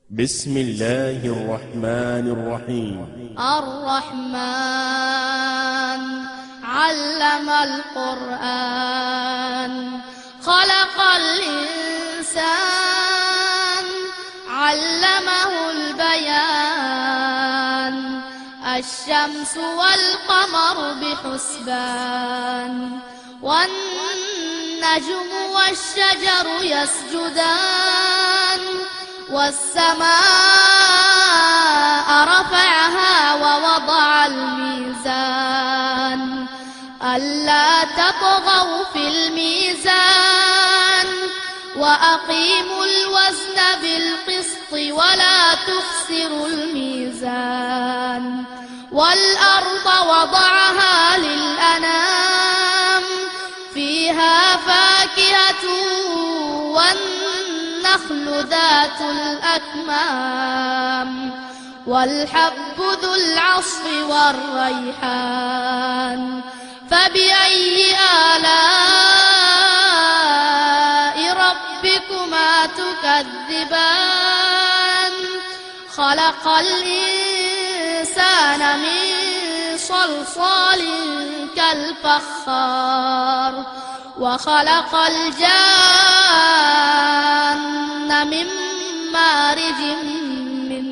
بسم الله الرحمن الرحيم. الرحمن علم القرآن خلق الإنسان علمه البيان الشمس والقمر بحسبان والنجم والشجر يسجدان والسماء رفعها ووضع الميزان ألا تطغوا في الميزان وأقيموا الوزن بالقسط ولا تخسروا الميزان والأرض وضعها للأنام فيها فاكهة والنخل ذات الأكمام والحب ذو العصف والريحان فبأي آلاء ربكما تكذبان خلق الإنسان من صلصال كالفخار وخلق الجان من مارج من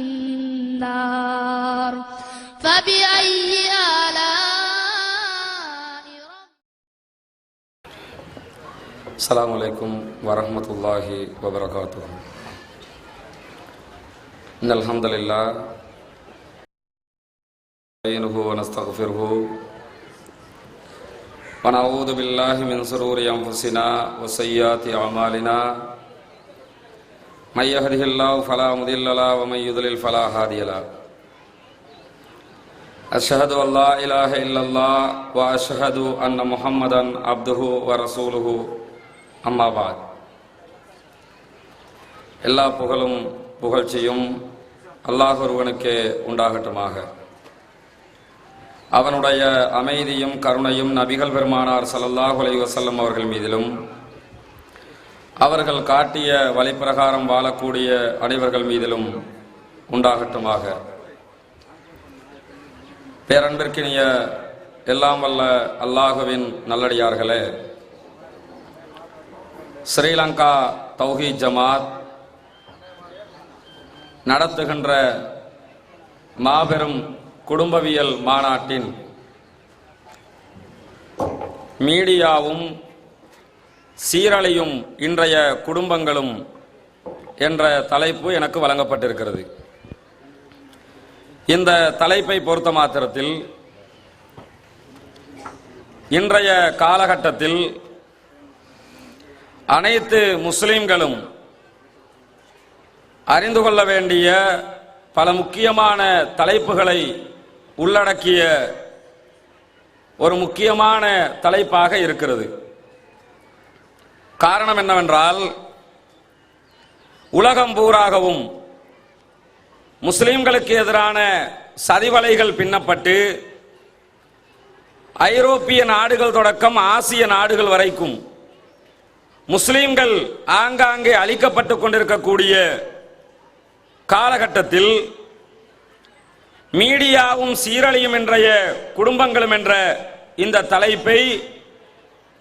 نار فبأي آلاء السلام عليكم ورحمة الله وبركاته. إن الحمد لله نستعينه ونستغفره ونعوذ بالله من شرور أنفسنا وسيئات أعمالنا من يهده الله فلا مضل له ومن يضلل فلا هادي له. أشهد أن لا إله إلا الله وأشهد أن محمدا عبده ورسوله. அம்மா பாத். எல்லா புகழும் புகழ்ச்சியும் அல்லாஹ் ஒருவனுக்கே உண்டாகட்டுமாக. அவனுடைய அமைதியும் கருணையும் நபிகள் பெருமானார் ஸல்லல்லாஹு அலைஹி வஸல்லம் அவர்கள் மீதிலும் அவர்கள் காட்டிய வழிப்பிரகாரம் வாழக்கூடிய அனைவர்கள் மீதிலும் உண்டாகட்டுமாக. பேரன்பிற்கினிய எல்லாம் வல்ல அல்லாஹுவின் நல்லடியார்களே, ஸ்ரீலங்கா தௌஹீத் ஜமாத் நடத்துகின்ற மாபெரும் குடும்பவியல் மாநாட்டின் மீடியாவும் சீரழியும் இன்றைய குடும்பங்களும் என்ற தலைப்பு எனக்கு வழங்கப்பட்டிருக்கிறது. இந்த தலைப்பை பொறுத்த மாத்திரத்தில் இன்றைய காலகட்டத்தில் அனைத்து முஸ்லிம்களும் அறிந்து கொள்ள வேண்டிய பல முக்கியமான தலைப்புகளை உள்ளடக்கிய ஒரு முக்கியமான தலைப்பாக இருக்கிறது. காரணம் என்னவென்றால், உலகம் பூராகவும் முஸ்லிம்களுக்கு எதிரான சதிவலைகள் பின்னப்பட்டு ஐரோப்பிய நாடுகள் தொடக்கம் ஆசிய நாடுகள் வரைக்கும் முஸ்லிம்கள் ஆங்காங்கே அழிக்கப்பட்டு கொண்டிருக்கக்கூடிய காலகட்டத்தில் மீடியாவும் சீரழியும் இன்றைய குடும்பங்களும் என்ற இந்த தலைப்பை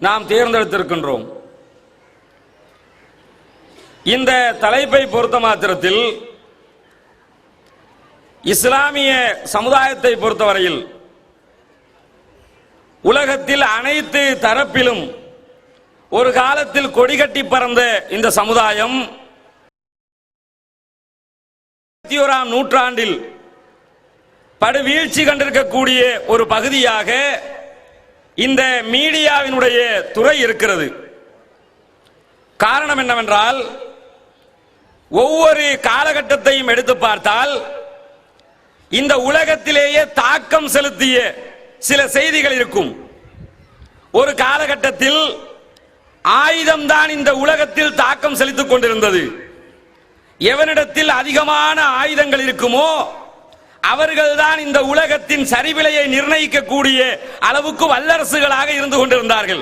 நாம் தேர்ந்தெடுத்திருக்கின்றோம். இந்த தலைப்பை பொறுத்த மாத்திரத்தில் இஸ்லாமிய சமுதாயத்தை பொறுத்தவரையில் உலகத்தில் அனைத்து தரப்பிலும் ஒரு காலத்தில் கொடிகட்டி பறந்த இந்த சமுதாயம் 21ஆம் நூற்றாண்டில் படுவீழ்ச்சி கண்டிருக்கக்கூடிய ஒரு பகுதியாக இந்த மீடியாவினுடைய துறை இருக்கிறது. காரணம் என்னவென்றால், ஒவ்வொரு காலகட்டத்தையும் எடுத்து பார்த்தால் இந்த உலகத்திலேயே தாக்கம் செலுத்திய சில செய்திகள் இருக்கும். ஒரு காலகட்டத்தில் ஆயுதம்தான் இந்த உலகத்தில் தாக்கம் செலுத்திக் கொண்டிருந்தது. எவனிடத்தில் அதிகமான ஆயுதங்கள் இருக்குமோ அவர்கள்தான் இந்த உலகத்தின் சரிவிலையை நிர்ணயிக்கக்கூடிய அளவுக்கு வல்லரசுகளாக இருந்து கொண்டிருந்தார்கள்.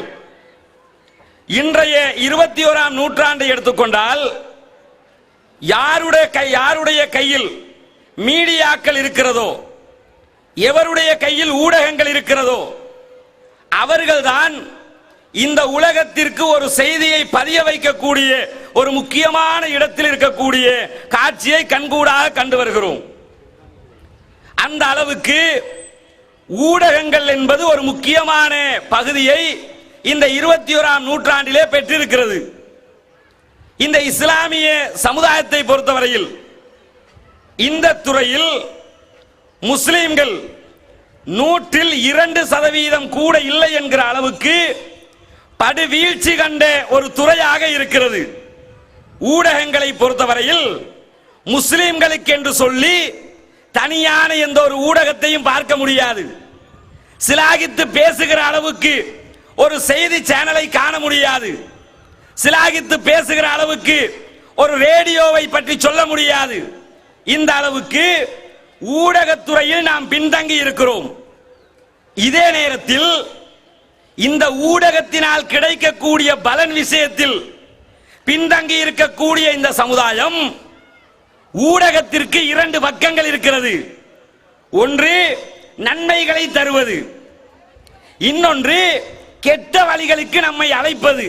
இன்றைய 21ஆம் நூற்றாண்டை எடுத்துக்கொண்டால் யாருடைய கையில் மீடியாக்கள் இருக்கிறதோ, எவருடைய கையில் ஊடகங்கள் இருக்கிறதோ, அவர்கள்தான் இந்த உலகத்திற்கு ஒரு செய்தியை பதிய வைக்கக்கூடிய ஒரு முக்கியமான இடத்தில் இருக்கக்கூடிய காட்சியை கண்கூடாக கண்டு வருகிறோம். அந்த அளவுக்கு ஊடகங்கள் என்பது ஒரு முக்கியமான பகுதியை இந்த 21ஆம் நூற்றாண்டிலே பெற்றிருக்கிறது. இந்த இஸ்லாமிய சமுதாயத்தை பொறுத்தவரையில் இந்த துறையில் முஸ்லிம்கள் 102% கூட இல்லை என்கிற அளவுக்கு படுவீழ்ச்சி கண்ட ஒரு துறையாக இருக்கிறது. ஊடகங்களை பொறுத்தவரையில் முஸ்லிம்களுக்கு என்று சொல்லி தனியான எந்த ஒரு ஊடகத்தையும் பார்க்க முடியாது. சிலாகித்து பேசுகிற அளவுக்கு ஒரு செய்தி சேனலை காண முடியாது. சிலாகித்து பேசுகிற அளவுக்கு ஒரு ரேடியோவை பற்றி சொல்ல முடியாது. இந்த அளவுக்கு ஊடகத்துறையில் நாம் பின்தங்கி இருக்கிறோம். இதே நேரத்தில் இந்த ஊடகத்தினால் கிடைக்கக்கூடிய பலன் விஷயத்தில் பின்தங்கி இருக்கக்கூடிய இந்த சமுதாயம், ஊடகத்திற்கு 2 பக்கங்கள் இருக்கிறது. ஒன்று நன்மைகளை தருவது, இன்னொன்று கெட்ட வழிகளுக்கு நம்மை அழைப்பது.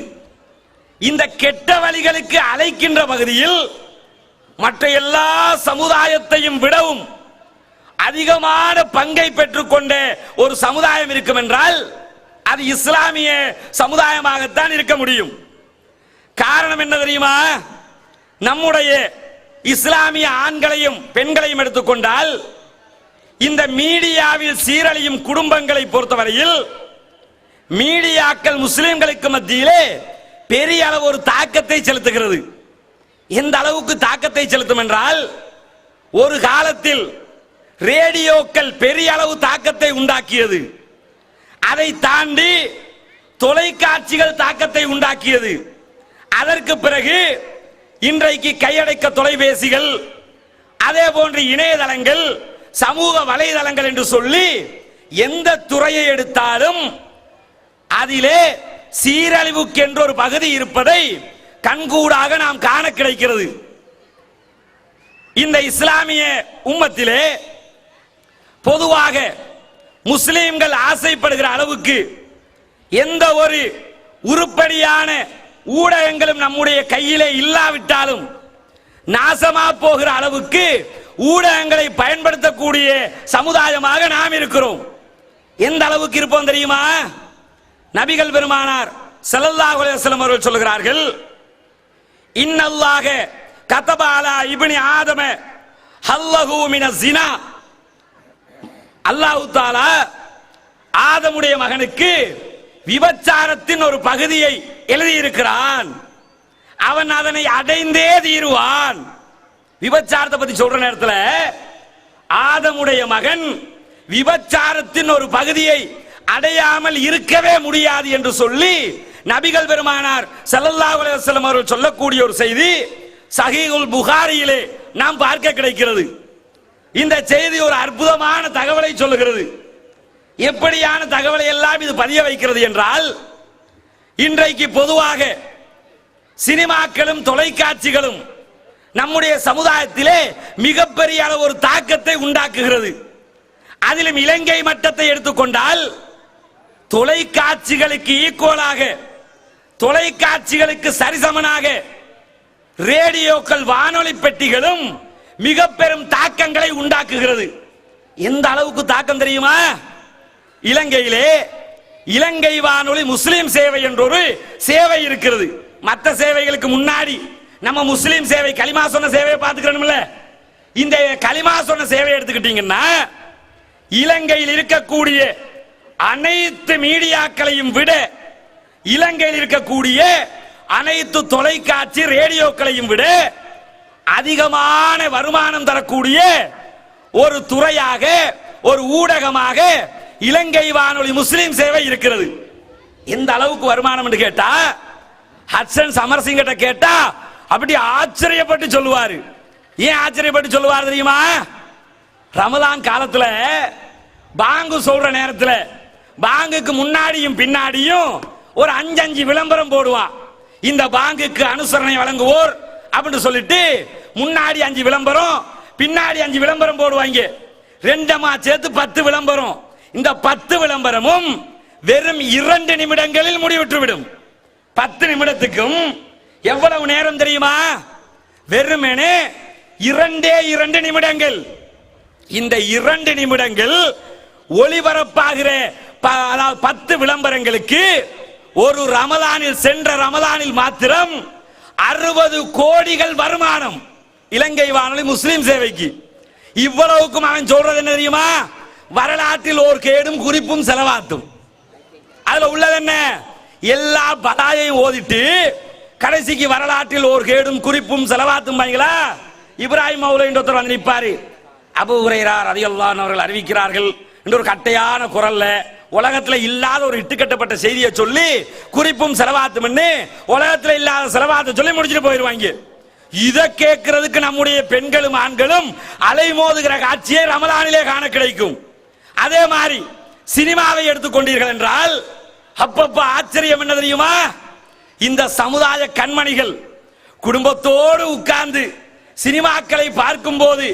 இந்த கெட்ட வழிகளுக்கு அழைக்கின்ற பகுதியில் மற்ற எல்லா சமுதாயத்தையும் விடவும் அதிகமான பங்கை பெற்றுக்கொண்ட ஒரு சமுதாயம் இருக்கும் என்றால் அது இஸ்லாமிய சமுதாயமாகத்தான் இருக்க முடியும். காரணம் என்ன தெரியுமா? நம்முடைய இஸ்லாமிய ஆண்களையும் பெண்களையும் எடுத்துக்கொண்டால் இந்த மீடியாவில் சீரழியும் குடும்பங்களை பொறுத்தவரையில் மீடியாக்கள் முஸ்லிம்களுக்கு மத்தியிலே பெரிய அளவு ஒரு தாக்கத்தை செலுத்துகிறது. எந்த அளவுக்கு தாக்கத்தை செலுத்தும் என்றால், ஒரு காலத்தில் ரேடியோக்கள் பெரிய அளவு தாக்கத்தை உண்டாக்கியது. அதை தாண்டி தொலைக்காட்சிகள் தாக்கத்தை உண்டாக்கியது. அதற்கு பிறகு இன்றைக்கு கையடக்க தொலைபேசிகள், அதே போன்று இணையதளங்கள், சமூக வலைதளங்கள் என்று சொல்லி எந்த துறையை எடுத்தாலும் அதிலே சீரழிவுக்கு என்ற ஒரு பகுதி இருப்பதை கண்கூடாக நாம் காண கிடைக்கிறது. இந்த இஸ்லாமிய உம்மத்திலே பொதுவாக முஸ்லிம்கள் ஆசைப்படுகிற அளவுக்கு எந்த ஒரு உருப்படியான ஊடகங்களும் நம்முடைய கையிலே இல்லாவிட்டாலும் நாசமா போகிற அளவுக்கு ஊடகங்களை பயன்படுத்தக்கூடிய சமுதாயமாக நாம் இருக்கிறோம். எந்த அளவுக்கு இருப்போம் தெரியுமா? நபிகள் பெருமானார் ஸல்லல்லாஹு அலைஹி வஸல்லம் அவர்கள் சொல்கிறார்கள், இன்னல்லாஹ கதப அலா இப்னி ஆதம ஹல்லஹு மினஸ் ஸினா. அல்லாஹ் தஆலா ஆதமுடைய மகனுக்கு விபச்சாரத்தின் ஒரு பகுதியை எழுதியிருக்கிறான். அவன் அதனை அடைந்தே தீருவான். விபச்சாரத்தை பத்தி சொல்ற நேரத்தில் ஆதமுடைய மகன் விபச்சாரத்தின் ஒரு பகுதியை அடையாமல் இருக்கவே முடியாது என்று சொல்லி நபிகள் பெருமானார் ஸல்லல்லாஹு அலைஹி வஸல்லம் அவர்கள் சொல்லக்கூடிய ஒரு செய்தி சஹீஹுல் புகாரியிலே நாம் பார்க்க கிடைக்கிறது. இந்த செய்தி ஒரு அற்புதமான தகவலை சொல்லுகிறது. எப்படியான தகவலை எல்லாம் இது பதிய வைக்கிறது என்றால், இன்றைக்கு பொதுவாக சினிமாக்களும் தொலைக்காட்சிகளும் நம்முடைய சமுதாயத்திலே மிகப்பெரிய அளவு ஒரு தாக்கத்தை உண்டாக்குகிறது. அதிலும் இலங்கை மட்டத்தை எடுத்துக்கொண்டால் தொலைக்காட்சிகளுக்கு ஈக்குவலாக, தொலைக்காட்சிகளுக்கு சரிசமனாக ரேடியோக்கள், வானொலி பெட்டிகளும் மிக பெரும் தாக்கங்களை உண்டாக்குகிறது. எந்த அளவுக்கு தாக்கம் தெரியுமா? இலங்கையிலே இலங்கை வானொலி முஸ்லிம் சேவை என்ற ஒரு சேவை இருக்கிறது. மற்ற சேவைகளுக்கு முன்னாடி நம்ம முஸ்லிம் சேவை கலிமா சொன்ன சேவையை பார்த்துக்கிறோம்ல. இந்த கலிமா சொன்ன சேவை எடுத்துக்கிட்டீங்கன்னா இலங்கையில் இருக்கக்கூடிய அனைத்து மீடியாக்களையும் விட, இலங்கையில் இருக்கக்கூடிய அனைத்து தொலைக்காட்சி ரேடியோக்களையும் விட அதிகமான வருமானம் தரக்கூடிய ஒரு துறையாக, ஒரு ஊடகமாக இலங்கை வானொலி முஸ்லிம் சேவை இருக்கிறது. எந்த அளவுக்கு வருமானம் என்று கேட்டா, ஹட்சன் சமரசிங் கிட்ட கேட்டா அப்படி ஆச்சரியப்பட்டு சொல்லுவாரு. ஏன் ஆச்சரியப்பட்டு சொல்லுவார் தெரியுமா? ரமலான் காலத்துல பாங்கு சொல்ற நேரத்துல பாங்குக்கு முன்னாடியும் பின்னாடியும் ஒரு 5 விளம்பரம் போடுவான். இந்த பாங்குக்கு அனுசரணை வழங்குவோர் அப்படின்னு சொல்லிட்டு முன்னாடி 5 விளம்பரம், பின்னாடி 5 விளம்பரம் போடுவாங்க. ரெண்டமா சேர்த்து 10 விளம்பரம். இந்த 10 விளம்பரமும் வெறும் 2 நிமிடங்களில் முடிவுற்று விடும். 10 நிமிடத்துக்கும் எவ்வளவு நேரம் தெரியுமா? வெறுமனே 2 நிமிடங்கள். இந்த 2 நிமிடங்கள் ஒளிபரப்பாகிற 10 விளம்பரங்களுக்கு ஒரு ரமலானில், சென்ற ரமலானில் மாத்திரம் 60 கோடிகள் வருமானம். இலங்கை வானொலி முஸ்லிம் சேவைக்கு. இவ்வளவுக்கும் அவன் சொல்றது என்ன தெரியுமா? வரலாற்றில் ஓர் கேடும் குறிப்பும் செலவாத்தும். அதுல உள்ளது என்ன? எல்லா பலாயையும் ஓதிட்டு கடைசிக்கு வரலாற்றில் ஓர் கேடும் குறிப்பும் செலவாத்தும் பாங்களா. இப்ராஹிம் மௌலை ஒருத்தர் வந்து நிற்பாரு. அபூ ஹுரைரா ரலியல்லாஹு அன்ஹு அவர்கள் அறிவிக்கிறார்கள் என்ற ஒரு கட்டையான குரல்ல உலகத்துல இல்லாத ஒரு இட்டுக்கட்டப்பட்ட செய்தியை சொல்லி குறிப்பும் செலவாத்தும் உலகத்துல இல்லாத செலவாத்தை சொல்லி முடிச்சுட்டு போயிருவாங்க. இதை கேட்கறதுக்கு நம்முடைய பெண்களும் ஆண்களும் அலைமோதுகிற காட்சியை ரமலானிலே காண கிடைக்கும். அதே மாதிரி சினிமாவை எடுத்துக்கொண்டீர்கள் என்றால் அப்பப்ப ஆச்சரியம் என்ன தெரியுமா? இந்த சமுதாய கண்மணிகள் குடும்பத்தோடு உட்கார்ந்து சினிமாக்களை பார்க்கும் போது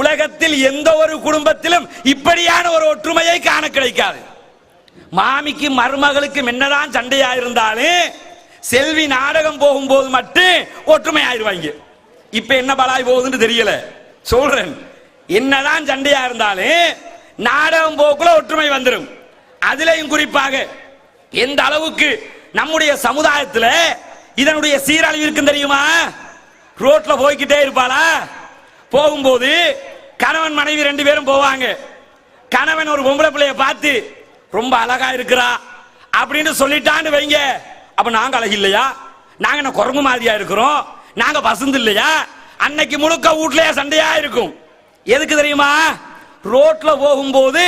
உலகத்தில் எந்த ஒரு குடும்பத்திலும் இப்படியான ஒரு ஒற்றுமையை காண கிடைக்காது. மாமிக்கு மருமகளுக்கும் என்னதான் சண்டையா இருந்தாலும் செல்வி நாடகம் போகும்போது மட்டும் ஒற்றுமை ஆயிடுவாங்க. இப்ப என்ன பலாய் போகுதுன்னு தெரியல, சொல்றேன். என்னதான் சண்டையா இருந்தாலும் நாடகம் போக்குள்ள ஒற்றுமை வந்துடும். அதிலையும் குறிப்பாக எந்த அளவுக்கு நம்முடைய சமுதாயத்தில் இதனுடைய சீரழிவு இருக்கு தெரியுமா? ரோட்ல போய்கிட்டே இருப்பாளா, போகும்போது கணவன் மனைவி 2 பேரும் போவாங்க. கணவன் ஒரு பொம்பளை பிள்ளைய பார்த்து ரொம்ப அழகா இருக்கிறா அப்படின்னு சொல்லிட்டான்னு வைங்க. அப்ப நாங்க அழகு இல்லையா? நாங்க என்ன குரங்கு மாதிரியா இருக்கிறோம்? நாங்க பசந்து இல்லையா? அன்னைக்கு முழுக்க வீட்லயே சண்டையா இருக்கும். எதுக்கு தெரியுமா? ரோட்ல போகும்போது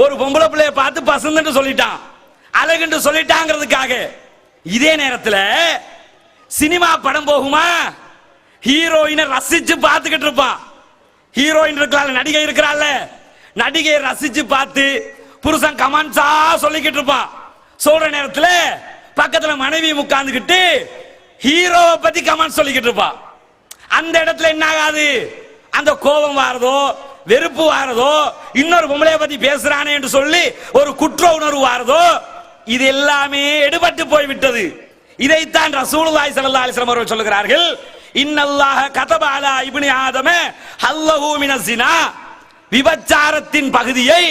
ஒரு பொம்பளை பிள்ளைய பார்த்து பசந்துன்னு சொல்லிட்டான், அழகுன்னு சொல்லிட்டாங்கிறதுக்காக. இதே நேரத்தில் சினிமா படம் போகுமா, ஹீரோயினை ரசிச்சு பார்த்துக்கிட்டு இருப்பான். ஹீரோயின் இருக்கிறாள், நடிகை இருக்கிறாள், நடிகையை ரசிச்சு பார்த்து புருஷன் கமெண்ட்ஸா சொல்லிக்கிட்டு இருப்பான். சொல்ற நேரத்தில் பக்கத்துல மனைவி உட்கார்ந்துகிட்டு ஹீரோவை பத்தி கமெண்ட் சொல்லிக்கிட்டு இருப்பான். அந்த இடத்துல என்ன ஆகாது? அந்த கோபம் வாரதோ, வெறுப்பு வாரதோ, இன்னொரு பொம்பளைய பத்தி பேசுறானே என்று சொல்லி ஒரு குற்ற உணர்வு வாரதோ, இது எல்லாமே எடுபட்டு போய்விட்டது. இதைத்தான் ரசூலுல்லாஹி ஸல்லல்லாஹு அலைஹி வஸல்லம் அவர்கள் சொல்கிறார்கள், இன்னல்லாஹ கதப அலா இப்னி ஆதம ஹல்லஹு மினஸ் ஸினா. விபச்சாரத்தின் பகுதியை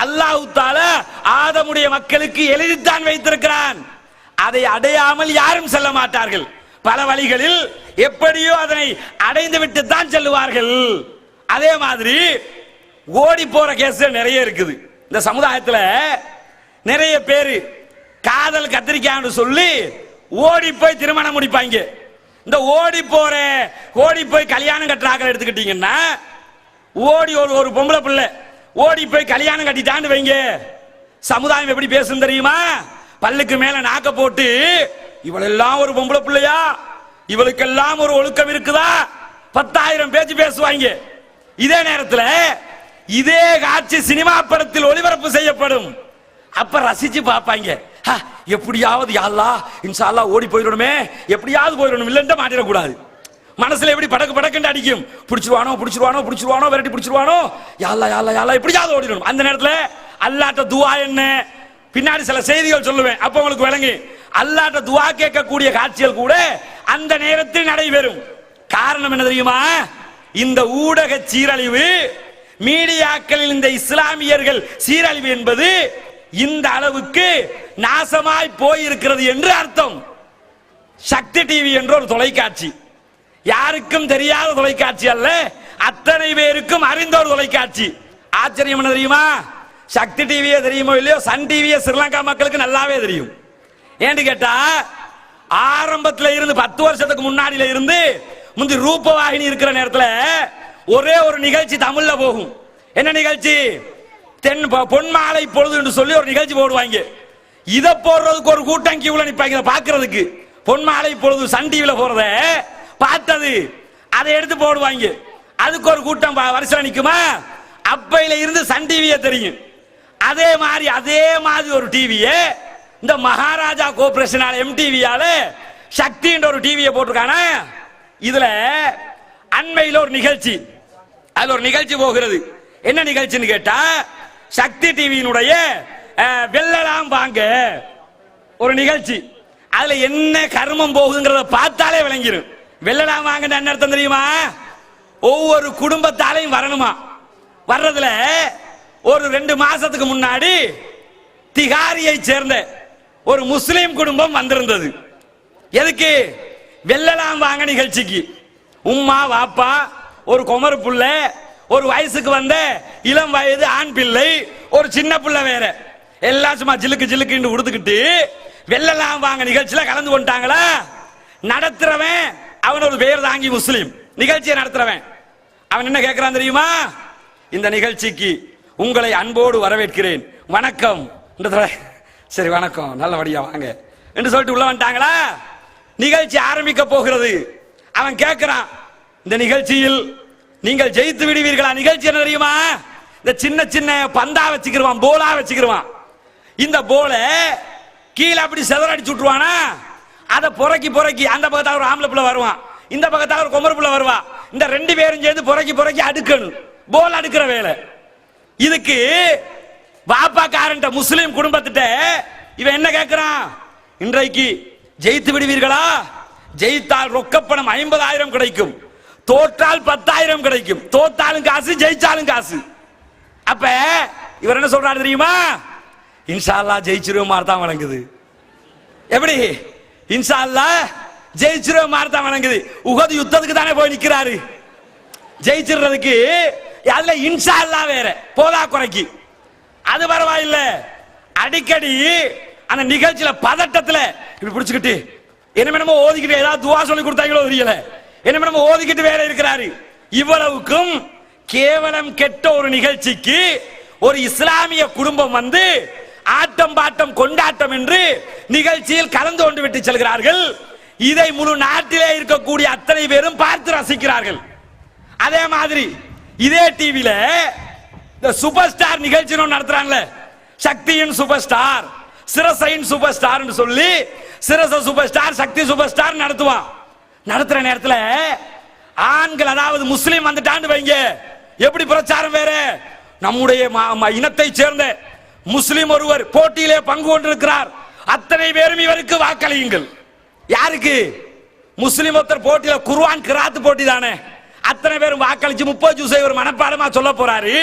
அல்லாஹ் தஆலா ஆதமுடைய மக்களுக்கு எழுதித்தான் வைத்திருக்கிறான். அதை அடையாமல் யாரும் செல்ல மாட்டார்கள். பல வழிகளில் எப்படியோ அதனை அடைந்து விட்டு தான் செல்லுவார்கள். அதே மாதிரி ஓடி போற கேஸ் நிறைய இருக்குது. இந்த சமுதாயத்தில் நிறைய பேரு காதல் கத்திரிக்கான்னு சொல்லி ஓடி போய் திருமணம் முடிப்பாங்க. இந்த ஓடி போய் கல்யாணம் கட்டுறாங்க எடுத்துக்கிட்டீங்கன்னா, ஓடி ஒரு பொம்பளை பிள்ளை ஓடி போய் கல்யாணம் கட்டிட்டான்னு வைங்க, சமுதாயம் எப்படி பேசும் தெரியுமா? பல்லுக்கு மேல நாக்க போட்டு, இவளெல்லாம் ஒரு பொம்பளை பிள்ளையா, இவளுக்கெல்லாம் ஒரு ஒழுக்கம் இருக்குதா, 10,000 பேச்சு பேசுவாங்க. இதே நேரத்தில் இதே காட்சி சினிமா படத்தில் ஒளிபரப்பு செய்யப்படும். அப்ப ரசிச்சு பார்ப்பாங்க, எப்படியாவது யா அல்லாஹ் இன்ஷா அல்லாஹ் ஓடி போயிடணுமே, எப்படியாவது போயிடணும், இல்லைன்னா மாட்டிடக்கூடாது. மனசுல எப்படி படக்கு படக்குன்னு அடிக்கும், பிடிச்சிருவானோ விரட்டி பிடிச்சிருவானோ, யா அல்லாஹ் எப்படியாவது ஓடிடணும். அந்த நேரத்தில் அல்லாஹ்ட்ட துஆ என்ன, பின்னாடி சில செய்திகள் சொல்லுவேன், அப்ப உங்களுக்கு விளங்கு. அல்லாஹ்ட்ட துஆ கேட்கக்கூடிய காட்சிகள் கூட அந்த நேரத்தில் நடைபெறும். காரணம் என்ன தெரியுமா? இந்த ஊடக சீரழிவு, மீடியாக்களில் இந்த இஸ்லாமியர்கள் சீரழிவு என்பது இந்த அளவுக்கு நாசமாய் போயிருக்கிறது என்று அர்த்தம். சக்தி டிவி என்ற ஒரு தொலைக்காட்சி, யாருக்கும் தெரியாத தொலைக்காட்சி அல்ல, அத்தனை பேருக்கும் அறிந்த ஒரு தொலைக்காட்சி. ஆச்சரியம் என்ன தெரியுமா? சக்தி டிவியே தெரியுமோ இல்லையோ, சன் டிவியே ஸ்ரீலங்கா மக்களுக்கு நல்லாவே தெரியும். ஏன்னு கேட்டா, ஆரம்பத்தில் இருந்து 10 வருஷத்துக்கு முன்னாடியில இருந்து முந்தி ரூபவாகினி இருக்கிற நேரத்தில் ஒரே ஒரு நிகழ்ச்சி தமிழ்ல போகும். என்ன நிகழ்ச்சி? பொன்மாலை பொழுது என்று சொல்லி ஒரு நிகழ்ச்சி போடுவாங்க. இதை போடுறதுக்கு ஒரு கூட்டம் கியூல நிப்பாங்க பாக்குறதுக்கு. பொன்மாலை பொழுது சன் டிவில போறத பார்த்தது, அதை எடுத்து போடுவாங்க. அதுக்கு ஒரு கூட்டம் வரிசையில் நிக்குமா? அப்பையில இருந்து சன் டிவியே தெரியும். அதே மாதிரி ஒரு டிவியை இந்த மகாராஜா கோஆபரேஷனால MTVயால சக்தி என்ற ஒரு டிவியை போட்டிருக்கான. இதுல அண்மையில் ஒரு நிகழ்ச்சி, அதுல ஒரு நிகழ்ச்சி போகிறது. என்ன நிகழ்ச்சின்னு கேட்டா, சக்தி டிவியினுடைய வெள்ளலாம் வாங்க ஒரு நிகழ்ச்சி. அதுல என்ன கர்மம் போகுதுங்கிறத பார்த்தாலே விளங்கிடும். வெள்ளலாம் வாங்க என்ன அர்த்தம் தெரியுமா? ஒவ்வொரு குடும்பத்தாலையும் வரணுமா. வர்றதுல ஒரு 2 மாசத்துக்கு முன்னாடி திகாரியை சேர்ந்த ஒரு முஸ்லீம் குடும்பம் வந்திருந்தது. எதுக்கு? வெள்ளலாம் வாங்க நிகழ்ச்சிக்கு. உம்மா வாப்பா, ஒரு குமரு புள்ள, ஒரு வயசுக்கு வந்த இளம் வயது ஆண் பிள்ளை, ஒரு சின்ன பிள்ளை வேற, எல்லாம் சும்மா ஜிலுக்கு ஜிலுக்கு உடுத்துக்கிட்டு வெள்ளலாம் வாங்க நிகழ்ச்சியில கலந்து கொண்டாங்களா. நடத்துறவன் அவன் ஒரு பேர் தாங்கி முஸ்லீம், நிகழ்ச்சியை நடத்துறவன் அவன் என்ன கேட்கிறான் தெரியுமா? இந்த நிகழ்ச்சிக்கு உங்களை அன்போடு வரவேற்கிறேன், வணக்கம். சரி வணக்கம், நல்லபடியா வாங்க என்று சொல்லிட்டு உள்ள வந்துட்டாங்களா. நிகழ்ச்சி ஆரம்பிக்க போகிறது. அவன் கேட்கிறான், இந்த நிகழ்ச்சியில் நீங்கள் ஜெயித்து விடுவீர்களா? நிகழ்ச்சி என்ன தெரியுமா? இந்த சின்ன சின்ன பந்தா வச்சுக்கிருவான், போலா வச்சுக்கிருவான். இந்த போல கீழே அப்படி செதறடிச்சு விட்டுருவானா, அதை புறக்கி புறக்கி அந்த பக்கத்தால் ஒரு ஆம்பளை பிள்ளை வருவான், இந்த பக்கத்தால் ஒரு குமர பிள்ளை வருவா. இந்த 2 பேரும் சேர்ந்து புறக்கி புறக்கி அடுக்கணும், போல் அடுக்கிற வேலை. இதுக்கு வாப்பாக்காரன்ட்ட முஸ்லீம் குடும்பத்திட்ட இவன் என்ன கேட்கிறான்? இன்றைக்கு ஜெயித்து விடுவீர்களா? ஜெயித்தால் ரொக்கப்பணம் 50,000 கிடைக்கும், தோற்றால் 10,000 கிடைக்கும். தோத்தாலும் காசு, ஜெயிச்சாலும் காசு. அப்ப இவர் என்ன சொல்றாரு தெரியுமா? இன்ஷா அல்லாஹ் ஜெயிச்சிருவோம் மாதிரி தான் வழங்குது. எப்படி? இன்ஷா அல்லாஹ் ஜெயிச்சிருவோம் மாதிரி தான் வழங்குது. உஹது யுத்தத்துக்கு தானே போய் நிக்கிறாரு, ஜெயிச்சிடுறதுக்கு. அதுல இன்ஷா அல்லாஹ் வேற போதா குறைக்கு. அது பரவாயில்ல, அடிக்கடி அந்த நிகழ்ச்சியில பதட்டத்துல இப்படி பிடிச்சுக்கிட்டு என்னமோ ஓதிக்கிட்டு ஏதாவது துவா சொல்லி கொடுத்தாங்களோ தெரியல, என்னமோ ஓதிக்கிட்டு வேற இருக்கிறாரு. இவ்வளவுக்கும் கேவலம் கெட்ட ஒரு நிகழ்ச்சிக்கு ஒரு இஸ்லாமிய குடும்பம் வந்து ஆட்டம் பாட்டம் கொண்டாட்டம் என்று நிகழ்ச்சியில் கலந்து கொண்டு விட்டு செல்கிறார்கள். இதை முழு நாட்டிலே இருக்கக்கூடிய அத்தனை பேரும் பார்த்து ரசிக்கிறார்கள். அதே மாதிரி இதே டிவில இந்த சூப்பர் ஸ்டார் நிகழ்ச்சி நடத்துறாங்கல்ல, சக்தியின் சூப்பர் ஸ்டார், சிரசையின் சூப்பர் ஸ்டார் சொல்லி சிரச சூப்பர் ஸ்டார், சக்தி சூப்பர் ஸ்டார் நடத்துவான். நடத்துற நேரத்தில் ஆண்கள், அதாவது முஸ்லீம் வந்துட்டான்னு வைங்க, எப்படி பிரச்சாரம் வேற, நம்முடைய இனத்தை சேர்ந்த முஸ்லிம் ஒருவர் போட்டியிலே பங்கு கொண்டிருக்கிறார், அத்தனை பேரும் இவருக்கு வாக்களியுங்கள். யாருக்கு? முஸ்லிம் ஒருத்தர் போட்டியில குர்ஆன் கிராத் போட்டி தானே, அத்தனை பேரும் வாக்களிச்சு 30 ஜூஸை ஒரு மனப்பாடமா சொல்ல போறாரு,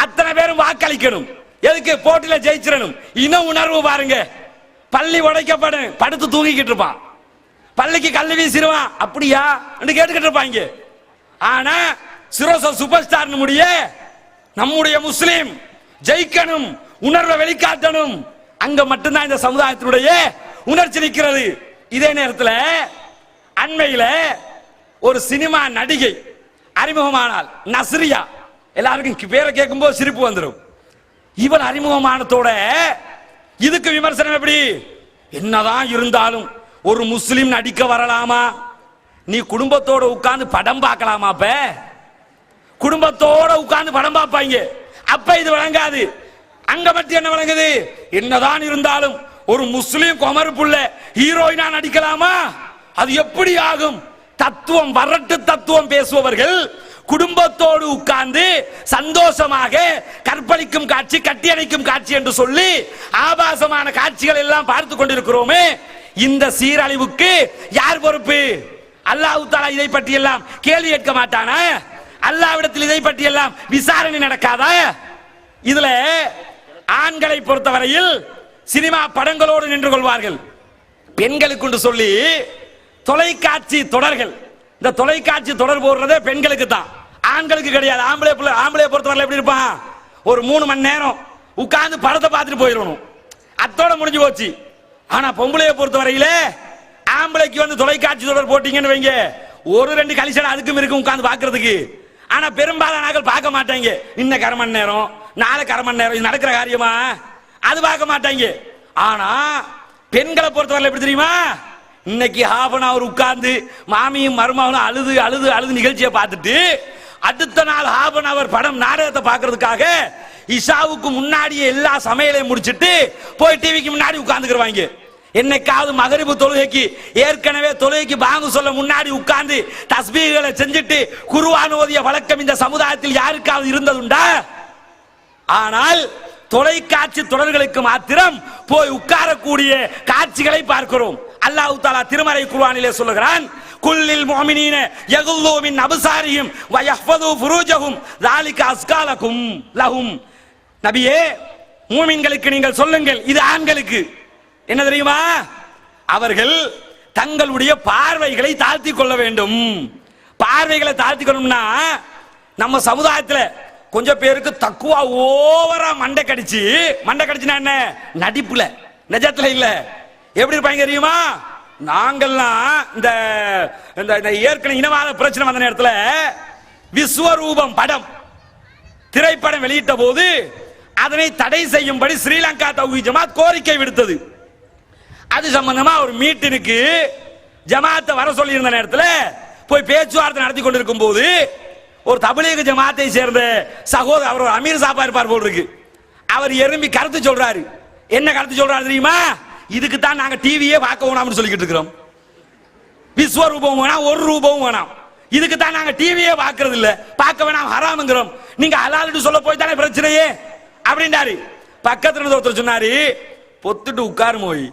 அத்தனை பேரும் வாக்களிக்கணும். எதுக்கு? போட்டியில ஜெயிச்சிடணும். இன உணர்வு பாருங்க. பள்ளி உடைக்கப்படும், படுத்து தூங்கிக்கிட்டு இருப்பான், பள்ளிக்கு கல்வி வீசிடுவான், அப்படியா கேட்டுக்கிட்டு இருப்பாங்க. ஆனா சிரோச சூப்பர் ஸ்டார் முடிய நம்முடைய முஸ்லிம் ஜெயிக்கணும், உணர்வை வெளிக்காட்டணும், அங்க மட்டும்தான் இந்த சமுதாயத்தினுடைய உணர்ச்சி நிற்கிறது. இதே நேரத்தில் அண்மையில ஒரு சினிமா நடிகை அறிமுகமானால், நஸ்ரியா. எல்லாருக்கும் பேரை கேட்கும் போது சிரிப்பு வந்துடும். இவள் அறிமுகமானத்தோட இதுக்கு விமர்சனம் எப்படி? என்னதான் இருந்தாலும் ஒரு முஸ்லிம் நடிக்க வரலாமா? நீ குடும்பத்தோட உட்கார்ந்து படம் பார்க்கலாமா? அப்ப குடும்பத்தோட உட்கார்ந்து படம் பார்ப்பாங்க, அப்ப இது வழங்காது. அங்க மட்டும் என்ன வழங்குது? என்னதான் இருந்தாலும் ஒரு முஸ்லிம் குமரு புள்ள ஹீரோயினா நடிக்கலாமா? அது எப்படி ஆகும்? தத்துவம், வரட்டு தத்துவம் பேசுபவர்கள் குடும்பத்தோடு உட்கார்ந்து சந்தோஷமாக கற்பழிக்கும் காட்சி, கட்டியணைக்கும் காட்சி என்று சொல்லி ஆபாசமான காட்சிகள் எல்லாம் பார்த்து கொண்டிருக்கிறோமே, இந்த சீரழிவுக்கு யார் பொறுப்பு? அல்லாஹ் தஆலா இதை பற்றி எல்லாம் கேள்வி கேட்க மாட்டானா? அல்லாஹ்விடத்தில் இதை பற்றி எல்லாம் விசாரணை நடக்காதா? இதுல ஆண்களை பொறுத்தவரையில் சினிமா படங்களோடு நின்று கொள்வார்கள். பெண்களுக்கு சொல்லி தொலைக்காட்சி தொடர்கள், இந்த தொலைக்காட்சி தொடர் போடுறதே பெண்களுக்கு தான், ஆண்களுக்கு கிடையாது. ஆம்பளை பொறுத்தவரை எப்படி இருப்பான்? ஒரு 3 மணி நேரம் உட்கார்ந்து படத்தை பார்த்துட்டு போயிடணும், அத்தோட முடிஞ்சு போச்சு. ஆனா பொம்பளைய பொறுத்தவரையில ஆம்பளைக்கு வந்து தொலைக்காட்சி தொடர் போட்டீங்கன்னு வைங்க, 1-2 கலிசன் அதுக்கும் இருக்கு உட்கார்ந்து பாக்குறதுக்கு. ஆனா பெரும்பாலான ஆட்கள் பார்க்க மாட்டாங்க. இன்னும் 1/2 மணி நேரம், நாளைக்கு 1/2 மணி நேரம், இது நடக்கிற காரியமா? அது பார்க்க மாட்டாங்க. ஆனா பெண்களை பொறுத்தவரை எப்படி தெரியுமா? இன்னைக்கு ½ அன் அவர் உட்கார்ந்து மாமியும் மருமகனும் அழுது அழுது அழுது நிகழ்ச்சியை பார்த்துட்டு அடுத்த நாள் ½ அன் அவர் படம் நாடகத்தை பார்க்கறதுக்காக இஷாவுக்கு முன்னாடியே எல்லா சமையலையும் முடிச்சிட்டு போய் டிவிக்கு முன்னாடி உட்கார்ந்துக்குவாங்க. என்னைக்காவது மகரிபு தொழுகைக்கு ஏற்கனவே தொழுகைக்கு பாங்கு சொல்ல முன்னாடி உட்கார்ந்து தஸ்பீகளை செஞ்சுட்டு குர்ஆன் ஓதிய வழக்கம் இந்த சமுதாயத்தில் யாருக்காவது இருந்ததுண்டா? ஆனால் தொலைக்காட்சி தொடர்களுக்கு மாத்திரம் போய் உட்காரக்கூடிய காட்சிகளை பார்க்கிறோம். அல்லாஹ் தஆலா திருமறை குர்ஆனிலே சொல்லுகிறான், குல்லில் முஃமினீன யகுல்லூ மின் அப்சாரிஹிம் வ யஹ்ஃபது ஃபுரூஜஹும் ذلك அஸ்கா லஹும். நபியே, மூமின்களுக்கு நீங்கள் சொல்லுங்கள், இது ஆண்களுக்கு என்ன தெரியுமா, அவர்கள் தங்களுடைய பார்வைகளை தாழ்த்தி கொள்ள வேண்டும். பார்வைகளை தாழ்த்தி கொள்ளணும்னா நம்ம சமுதாயத்தில் கொஞ்சம் பேருக்கு தக்குவா ஓவரா மண்டை கடிச்சுனா என்ன, நடிப்புல, நிஜத்துல இல்ல. எப்படி இருப்பாங்க தெரியுமா? நாங்கள்லாம் இந்த ஏற்கனவே இனவாத பிரச்சனை வந்த நேரத்தில் விஸ்வரூபம் படம் திரைப்படம் வெளியிட்ட போது அதனை தடை செய்யும்படி ஸ்ரீலங்கா தௌஹீத் ஜமாத் கோரிக்கை விடுத்தது. அது சம்பந்தமா ஒரு மீட்டினுக்கு ஜமாத்தை வர சொல்லி இருந்த நேரத்தில் போய் பேச்சுவார்த்தை நடத்தி கொண்டிருக்கும் போது ஒரு தபலீக் ஜமாத்தை சேர்ந்த சகோதரர், அவர் அமீர் சாப்பா இருப்பார் போல் இருக்கு, அவர் எறும்பி கருத்து சொல்றாரு. என்ன கருத்து சொல்றாரு தெரியுமா? இதுக்கு தான் நாங்க டிவியே பார்க்க வேணாம்னு சொல்லிக்கிட்டு இருக்கிறோம். விஸ்வரூபம் வேணாம், ஒரு ரூபமும் வேணாம், இதுக்கு தான் நாங்க டிவியே பார்க்கறது இல்ல, பார்க்க வேணாம், ஹராம்ங்கிறோம். நீங்க ஹலால்னு சொல்ல போய் தானே பிரச்சனையே அப்படின்றாரு. பக்கத்துல இருந்து ஒருத்தர் சொன்னாரு, பொத்துட்டு உட்காரு மோய்,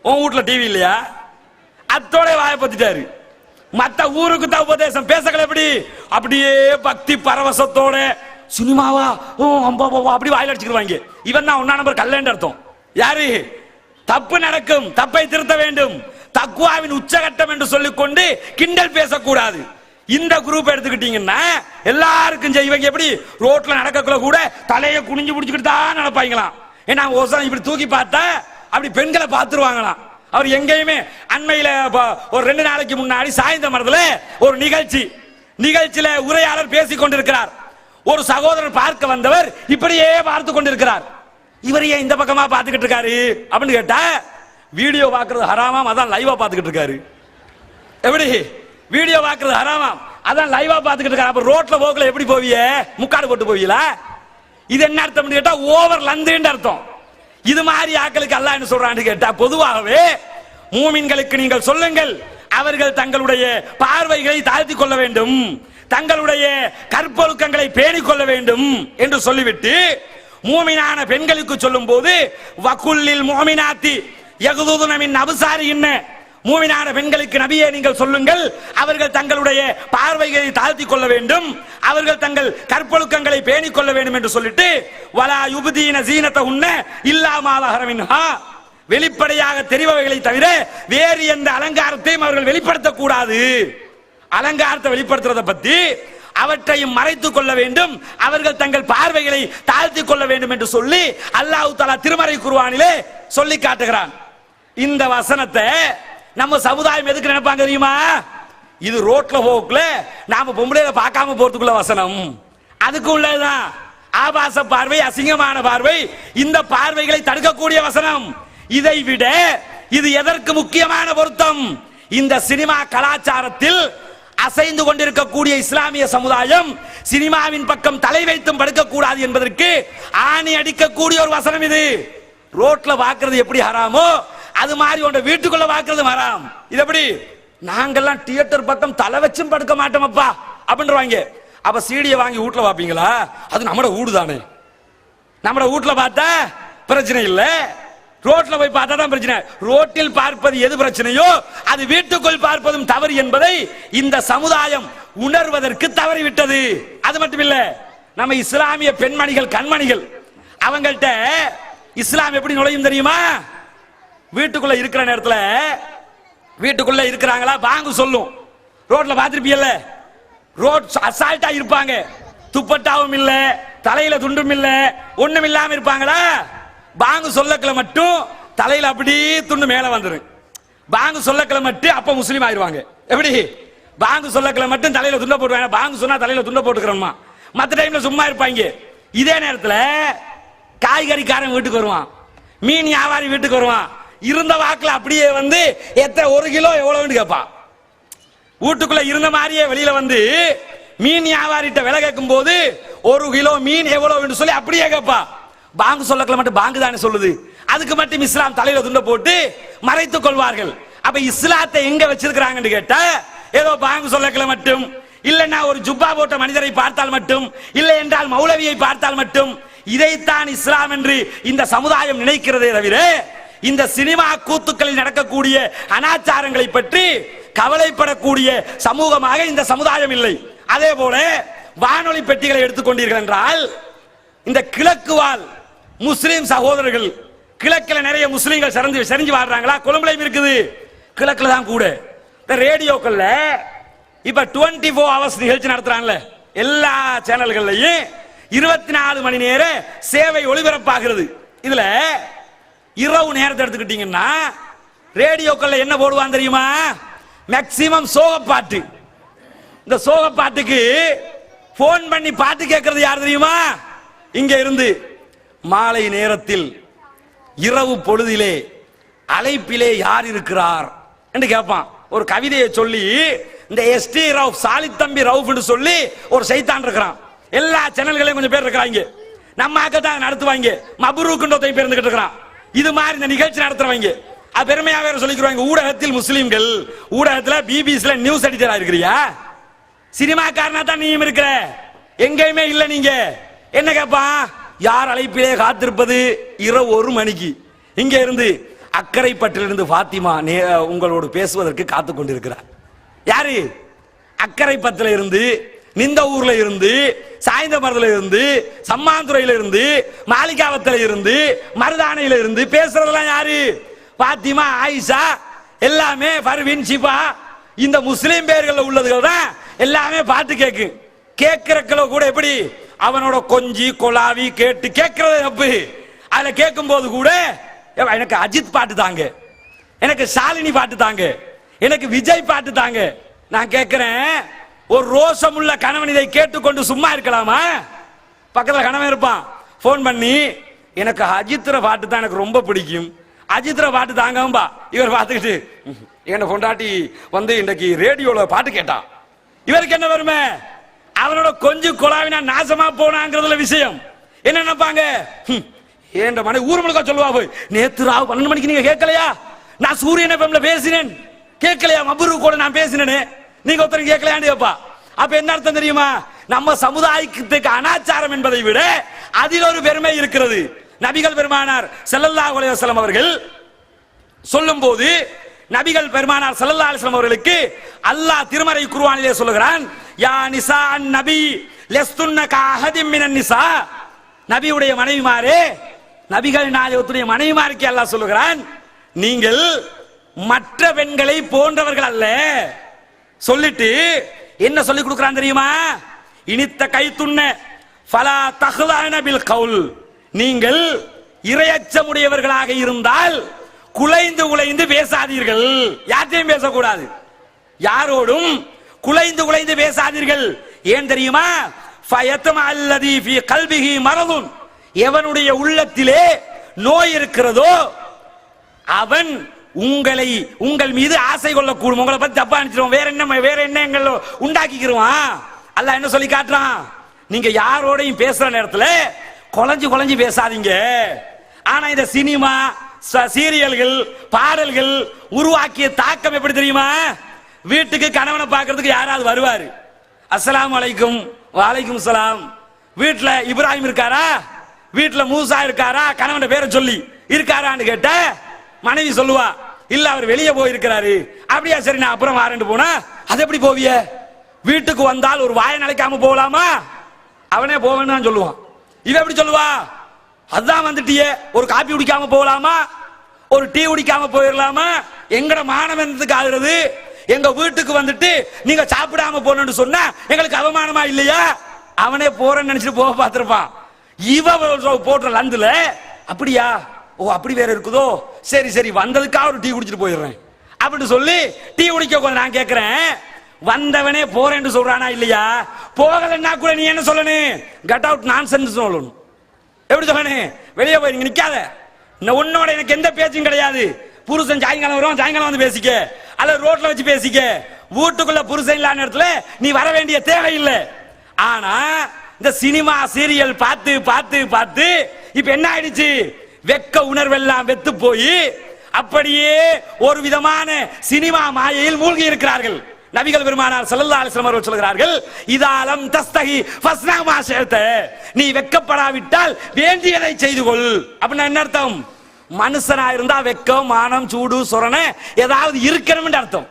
உன் வீட்டுல டிவி இல்லையா? அத்தோட வாய பத்திட்டாரு. மத்த ஊருக்கு தான் உபதேசம் பேசல, எப்படி அப்படியே பக்தி பரவசத்தோட சினிமாவா அப்படி வாயில அடிச்சுக்குவாங்க. இவன் தான் ஒன்னா நம்பர் கல்லன்ற அர்த்தம். யாரு? தப்பு நடக்கும், தப்பை திருத்த வேண்டும், தக்வாவின் உச்சகட்டம் என்று சொல்லிக் கொண்டு கிண்டல் பேசக்கூடாது. இந்த குரூப் எடுத்துக்கிட்டீங்கன்னா எல்லாருக்கும் செய்வங்க. எப்படி ரோட்ல நடக்கக்குள்ள கூட தலையை குனிஞ்சு பிடிச்சுக்கிட்டு தான் நடப்பாங்களாம். ஏன்னா இப்படி தூக்கி பார்த்தா அப்படி பெண்களை பார்த்துருவாங்களாம். அவர் எங்கேயுமே அண்மையில ஒரு 2 நாளைக்கு முன்னாடி சாய்ந்த மரத்துல ஒரு நிகழ்ச்சியில உரையாளர் பேசிக் கொண்டிருக்கிறார். ஒரு சகோதரர் பார்க்க வந்தவர் இப்படியே பார்த்து கொண்டிருக்கிறார். இவர் ஏன் இந்த பக்கமா பார்த்துக்கிட்டு இருக்காரு அப்படின்னு கேட்டா, வீடியோ பார்க்கறது ஹராமாம், அதான் லைவா பார்த்துக்கிட்டு இருக்காரு. எப்படி வீடியோ பார்க்கறது ஹராமாம், அதான் லைவா பார்த்துக்கிட்டு இருக்காரு. அப்ப ரோட்ல போக்குல எப்படி போவிய, முக்காடு போட்டு போவீங்களா? இது என்ன அர்த்தம் கேட்டா ஓவர் லந்துன்னு அர்த்தம். இது மாதிரி ஆக்களுக்கு அல்லாஹ் என்ன சொல்றான்னு கேட்டா, பொதுவாகவே மூமின்களுக்கு நீங்கள் சொல்லுங்கள், அவர்கள் தங்களுடைய பார்வைகளை தாழ்த்தி கொள்ள வேண்டும், தங்களுடைய கற்பொழுக்கங்களை பேணிக் கொள்ள வேண்டும் என்று சொல்லிவிட்டு மூமினான பெண்களுக்கு சொல்லும் போது வகுல்லில் முஃமினாத்தி யகுதுன மின் அப்சாரிஹின்ன, மூமினான பெண்களுக்கு நபியே நீங்கள் சொல்லுங்கள், அவர்கள் தங்களுடைய பார்வைகளை தாழ்த்தி கொள்ள வேண்டும், அவர்கள் தங்கள் கற்பொழுக்கங்களை பேணிக் கொள்ள வேண்டும் என்று சொல்லிட்டு வலா யுப்தீன ஸீனத்தஹுன்ன இல்லா மா ஸஹர மின்ஹா, வெளிப்படையாக தெரிபவைகளை தவிர வேறு எந்த அலங்காரத்தையும் அவர்கள் வெளிப்படுத்த கூடாது. அலங்காரத்தை வெளிப்படுத்துறதை பத்தி அவற்றையும் மறைத்துக் கொள்ள வேண்டும், அவர்கள் தங்கள் பார்வைகளை தாழ்த்தி கொள்ள வேண்டும் என்று சொல்லி அல்லாஹ் தஆலா திருமறை குர்ஆனிலே சொல்லி காட்டுகிறான். இந்த வசனத்தை நம்ம சமுதாயம் எதுக்கு நினைப்பாங்க தெரியுமா? இது ரோட்ல போக்குல நாம பொம்பளையில பார்க்காம போறதுக்குள்ள வசனம், அதுக்கு உள்ளதுதான். ஆபாச பார்வை, அசிங்கமான பார்வை, இந்த பார்வைகளை தடுக்கக்கூடிய வசனம். இதை விட இது எதற்கு முக்கியமான பொருத்தம்? இந்த சினிமா கலாச்சாரத்தில் அசைந்து கொண்டிருக்கக்கூடிய இஸ்லாமிய சமுதாயம் சினிமாவின் பக்கம் தலை வைத்தும் படுக்கக்கூடாது என்பதற்கு ஆணி அடிக்கக்கூடிய ஒரு வசனம் இது. ரோட்ல பார்க்கிறது எப்படி ஹராமோ அது மாதிரி உங்க வீட்டுக்குள்ள பார்க்கிறது ஹராம். இது எப்படி? நாங்கெல்லாம் தியேட்டர் பக்கம் தலை வச்சும் படுக்க மாட்டோமப்பா அப்படின்றவாங்க. அப்ப சீடியை வாங்கி வீட்டுல பார்ப்பீங்களா? அது நம்மட வீடு தானே. நம்மட வீட்டுல பார்த்தா பிரச்சனை இல்ல, ரோட்ல போய் பார்த்தா தான் பிரச்சனை. ரோட்டில் பார்ப்பது எது பிரச்சனையோ அது வீட்டுக்குள் பார்ப்பதும் தவறு என்பதை இந்த சமுதாயம் உணர்வதற்கு தவறிவிட்டது. அது மட்டும் இல்ல, நம்ம இஸ்லாமிய பெண்மணிகள், கண்மணிகள், அவங்கள்ட்ட இஸ்லாம் எப்படி நுழையும் தெரியுமா? வீட்டுக்குள்ள இருக்கிற நேரத்துல, வீட்டுக்குள்ள இருக்கிறாங்களா பாங்கு சொல்லும். ரோட்ல பார்த்திருப்பீங்கல்ல, ரோட் அசால்ட்டா இருப்பாங்க, துப்பட்டாவும் இல்ல, தலையில துண்டும் இல்ல, ஒண்ணும் இல்லாம இருப்பாங்களா? பாங்கு சொல்லக்கல மட்டும் தலையில அப்படி துண்டு மேல வந்துரும். பாங்கு சொல்லக்கல மட்டும் அப்ப முஸ்லீம் ஆயிருவாங்க. எப்படி? பாங்கு சொல்லக்கல மட்டும் தலையில துண்ட போட்டுவாங்க. பாங்கு சொன்னா தலையில துண்ட போட்டுக்கிறோமா, மற்ற டைம்ல சும்மா இருப்பாங்க. இதே நேரத்துல காய்கறிக்காரன் வீட்டுக்கு வருவான், மீன் வியாபாரி வீட்டுக்கு வருவான், இருந்த வாக்குல அப்படியே வந்து எத்தனை 1 கிலோ எவ்வளவுன்னு கேட்பான். வீட்டுக்குள்ள இருந்த மாதிரியே வெளியில வந்து மீன் வியாபாரிட்ட விலை கேட்கும் போது 1 கிலோ மீன் எவ்வளவு சொல்லி அப்படியே கேட்பா. பாங்கு சொல்லக்கல மட்டும் பாங்கு தானே சொல்லுது, அதுக்கு மட்டும் இஸ்லாம் தலையில துண்ட போட்டு மறைத்துக் கொள்வார்கள். அப்ப இஸ்லாத்தை எங்க வச்சிருக்கிறாங்கன்னு கேட்டா, ஏதோ பாங்கு சொல்லக்கல மட்டும், இல்லைன்னா ஒரு ஜுப்பா போட்ட மனிதரை பார்த்தால் மட்டும், இல்லை என்றால் மௌலவியை பார்த்தால் மட்டும், இதைத்தான் இஸ்லாம் என்று இந்த சமுதாயம் நினைக்கிறதே தவிர, இந்த சினிமா கூத்துக்களில் நடக்கக்கூடிய அனாச்சாரங்களை பற்றி கவலைப்படக்கூடிய சமூகமாக இந்த சமுதாயம் இல்லை. அதே போல வானொலி பெட்டிகளை எடுத்துக்கொண்டீர்கள் என்றால், இந்த கிழக்கு வாழ் முஸ்லீம் சகோதரர்கள், கிழக்கில் நிறைய முஸ்லீம்கள் செறிஞ்சு வாழ்றாங்களா? கொழும்புலையும் இருக்குது, கிழக்குல தான் கூட. இந்த ரேடியோக்கள்ல இப்ப 24 hours நிகழ்ச்சி நடத்துறாங்கல்ல, எல்லா சேனல்கள்லையும் 24 மணி நேர சேவை ஒளிபரப்பாகிறது. இதுல இரவு நேரத்தை எடுத்துக்கிட்டீங்கன்னா ரேடியோக்கள்ல என்ன போடுவான் தெரியுமா? மேக்சிமம் சோகப்பாட்டு. இந்த சோகப்பாட்டுக்கு போன் பண்ணி பாட்டு கேட்கறது யார் தெரியுமா? இங்க இருந்து மாலை நேரத்தில் இரவு பொழுதிலே அழைப்பிலே யார் இருக்கிறார் என்று கேட்பான். ஒரு கவிதையை சொல்லி, இந்த எஸ்டி ரவுஃப், சாலித்தம்பி ரவுஃப்னு சொல்லி ஒரு சைத்தான் இருக்கிறான். எல்லா சேனல்களையும் கொஞ்சம் பேர் இருக்கிறாங்க. நம்ம தான் நடத்துவாங்க. மபுரூக்குன்றதையும் பேர் இருந்துகிட்டு இருக்கிறான். இது மாதிரி இந்த நிகழ்ச்சி நடத்துறவங்க பெருமையா வேற சொல்லிக்கிறாங்க. ஊடகத்தில் முஸ்லீம்கள், ஊடகத்துல பிபிசில நியூஸ் எடிட்டரா இருக்கிறியா? சினிமாக்காரனா தான் நீயும் இருக்கிற, எங்கேயுமே இல்ல. நீங்க என்ன கேட்பான்? யார் அழைப்பிலே காத்திருப்பது? இரவு 1 மணிக்கு இங்க இருந்து அக்கரைப்பட்டிலிருந்து பாத்திமா உங்களோடு பேசுவதற்கு காத்து கொண்டிருக்கிறார். யாரு? அக்கரைப்பட்டில இருந்து, நிந்த ஊர்ல இருந்து, சாய்ந்தமரத்துல இருந்து, சம்மாந்துறையில இருந்து, மாளிகாவத்துல இருந்து, மருதானையில இருந்து பேசுறதெல்லாம் யாரு? பாத்திமா, ஆயிஷா, எல்லாமே பர்வீன், ஷிபா, இந்த முஸ்லீம் பேர்கள் உள்ளதுகள் தான் எல்லாமே பாட்டு கேட்கு. கேட்கிறக்கள கூட எப்படி அவனோட கொஞ்சி கொலாவி கேட்டு கேட்கறது தப்பு. அதுல கேட்கும் போது கூட எனக்கு அஜித் பாட்டு தாங்க, எனக்கு ஷாலினி பாட்டு தாங்க, எனக்கு விஜய் பாட்டு தாங்க. நான் கேட்கிறேன், ஒரு ரோஷமுள்ள கணவன் இதை கேட்டுக்கொண்டு சும்மா இருக்கலாமா? பக்கத்துல கணவன் இருப்பான், போன் பண்ணி எனக்கு அஜித்ர பாட்டு தான் எனக்கு ரொம்ப பிடிக்கும், அஜித்ர பாட்டு தாங்கம்பா. இவர் பார்த்துக்கிட்டு என்ன கொண்டாட்டி வந்து இன்றைக்கு ரேடியோல பாட்டு கேட்டான். இவருக்கு என்ன வருமே? அவனோட கொஞ்சம் கொலாவினா நாசமா போனாங்கிறதுல விஷயம். என்ன நினைப்பாங்க? ஏண்ட மனை ஊர் முழுக்க சொல்லுவா, போய் நேத்து ராவு 12 மணிக்கு நீங்க கேட்கலையா? நான் சூரியன் எஃப்எம்ல பேசினேன், கேட்கலையா? மபுரு கூட நான் பேசினேன்னு நீங்க ஒருத்தர் கேட்கலையான்னு கேப்பா. அப்ப என்ன அர்த்தம் தெரியுமா? நம்ம சமுதாயத்துக்கு அனாச்சாரம் என்பதை விட அதில் ஒரு பெருமை இருக்கிறது. நபிகள் பெருமானார் ஸல்லல்லாஹு அலைஹி வஸல்லம் அவர்கள் சொல்லும் போது, நபிகள் பெருமானார் ஸல்லல்லாஹு அலைஹி வஸல்லம் அவர்களுக்கு அல்லாஹ் திருமறை குர்ஆனிலே சொல்லுகிறான், யா நிசா நபி லஸ்துன்ன கஅஹதிம் மினன் நிசா. நபியுடைய மனைவிமாரே, நபிகள் நாயகத்துடைய மனைவிமாருக்கு அல்லாஹ் சொல்லுகிறான், நீங்கள் மற்ற பெண்களை போன்றவர்கள் அல்ல. சொல்லிட்டு என்ன சொல்லி கொடுக்கிறான் தெரியுமா? இனித்த கைத்துன்ன ஃபலா தஹ்லான பில் கவுல். நீங்கள் இரையச்சமுடையவர்களாக இருந்தால் குலைந்து குலைந்து பேசாதீர்கள். யார்ட்டையும் பேசக்கூடாது, யாரோடும் குலைந்து குலைந்து பேசாதீர்கள். ஏன் தெரியுமா? ஃபயத்மா அல்லதி ஃபீ கல்பிஹி மரதுன். எவனுடைய உள்ளத்திலே நோய் இருக்கிறதோ அவன் உங்கள் மீது ஆசை கொள்ளக்கூடும், உங்களை பத்தி தப்பா நினைச்சிருவோம், வேற எண்ணங்கள் உண்டாக்கிக்கிறோம். அல்லாஹ் என்ன சொல்லி காட்டுறான்? நீங்க யாரோடையும் பேசுற நேரத்துல குழஞ்சு பேசாதீங்க. ஆனா இந்த சினிமா, சீரியல்கள், பாடல்கள் உருவாக்கிய தாக்கம் எப்படி தெரியுமா? வீட்டுக்கு கணவனை பார்க்கறதுக்கு யாராவது வருவாரு, அஸ்ஸலாமு அலைக்கும், வலைக்கும் சலாம். வீட்டுல இப்ராஹிம் இருக்காரா, வீட்டுல மூசா இருக்காரா, கணவன் பேரை சொல்லி இருக்காரான்னு கேட்ட மனைவி சொல்லுவா, இல்ல அவர் வெளியே போயிருக்கிறாரு. அப்படியா, சரி நான் அப்புறம் வாரேன்னு போனா, அது எப்படி போவிய? வீட்டுக்கு வந்தால் ஒரு வாயை நிலைக்காம போகலாமா? அவனே போவேன்னு தான் சொல்லுவான். இவ எப்படி சொல்லுவா? அதான் வந்துட்டியே, ஒரு காப்பி குடிக்காம போகலாமா, ஒரு டீ குடிக்காம போயிடலாமா? எங்கட மானவனத்துக்கு ஆகுறது. எங்க வீட்டுக்கு வந்துட்டு நீங்க சாப்பிடாம போனு சொன்னா எங்களுக்கு அவமானமா இல்லையா? அவனே போறேன்னு நினைச்சிட்டு போக பார்த்திருப்பான். இவ போடுற லந்துல அப்படியா, ஓ அப்படி வேற இருக்குதோ, சரி சரி வந்ததுக்காக ஒரு டீ குடிச்சிட்டு போயிடுறேன் அப்படின்னு சொல்லி டீ குடிக்க நான் கேட்கிறேன், வந்தவனே போறேன்னு சொல்றானா இல்லையா? போகலன்னா கூட நீ என்ன சொல்லணும்? கட் அவுட் நான்சென்ஸ் சொல்லணும். எப்படி சொல்லணும்? வெளியே போய் நீங்க நிக்காத, உன்னோட எனக்கு எந்த பேச்சும் கிடையாது. புருஷன் சாயங்காலம் வரும், சாயங்காலம் வந்து பேசிக்க, அல்ல ரோட்ல வச்சு பேசிக்க. வீட்டுக்குள்ள புருஷன் இல்லாத இடத்துல நீ வர வேண்டிய தேவை இல்லை. ஆனா இந்த சினிமா சீரியல் பார்த்து பார்த்து பார்த்து இப்ப என்ன ஆயிடுச்சு? வெக்க உணர்வெல்லாம் வெத்து போய் அப்படியே ஒரு விதமான சினிமா மாயையில் மூழ்கி இருக்கிறார்கள். நபிகள் பெருமானார் ஸல்லல்லாஹு அலைஹி வஸல்லம் அவர்கள் சொல்கிறார்கள், இதாலம் தஸ்தஹி ஃபஸ்னா மா ஷிஅத, நீ வெக்கப்படாவிட்டால் வேண்டியதை செய்து கொள். அப்படின்னா என்ன அர்த்தம்? மனுஷனா இருந்தா வெக்கம், மானம், சூடு, சொரணை ஏதாவது இருக்கணும் அர்த்தம்.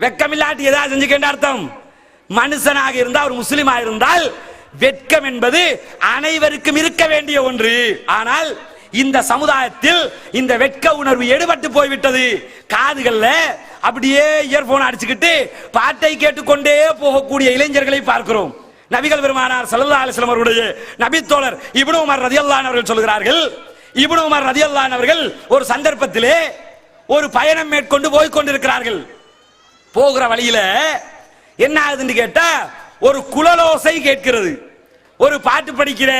வெக்கம் இல்லாட்டி ஏதாவது செஞ்சுக்க அர்த்தம். மனுஷனாக இருந்தால், ஒரு முஸ்லிமா இருந்தால் வெட்கம் என்பது அனைவருக்கும் இருக்க வேண்டிய ஒன்று. ஆனால் இந்த சமுதாயத்தில் இந்த வெட்க உணர்வு எடுபட்டு போய்விட்டது. காதுகள்ல அப்படியே இயர்போன் அடிச்சுக்கிட்டு பாட்டை கேட்டுக்கொண்டே போகக்கூடிய இளைஞர்களை பார்க்கிறோம். நபிகள் பெருமானார் ஸல்லல்லாஹு அலைஹி வஸல்லம் அவருடைய நபித்தோழர் இப்னு உமர் ரலியல்லாஹு அன்ஹு அவர்கள் சொல்கிறார்கள், இப்னு உமர் ரலியல்லாஹு அன்ஹு அவர்கள் ஒரு சந்தர்ப்பத்திலே ஒரு பயணம் மேற்கொண்டு போய் கொண்டிருக்கிறார்கள். போகிற வழியில என்ன ஆகுதுன்னு கேட்டா, ஒரு குழலோசை கேட்கிறது. ஒரு பாட்டு படிக்கிற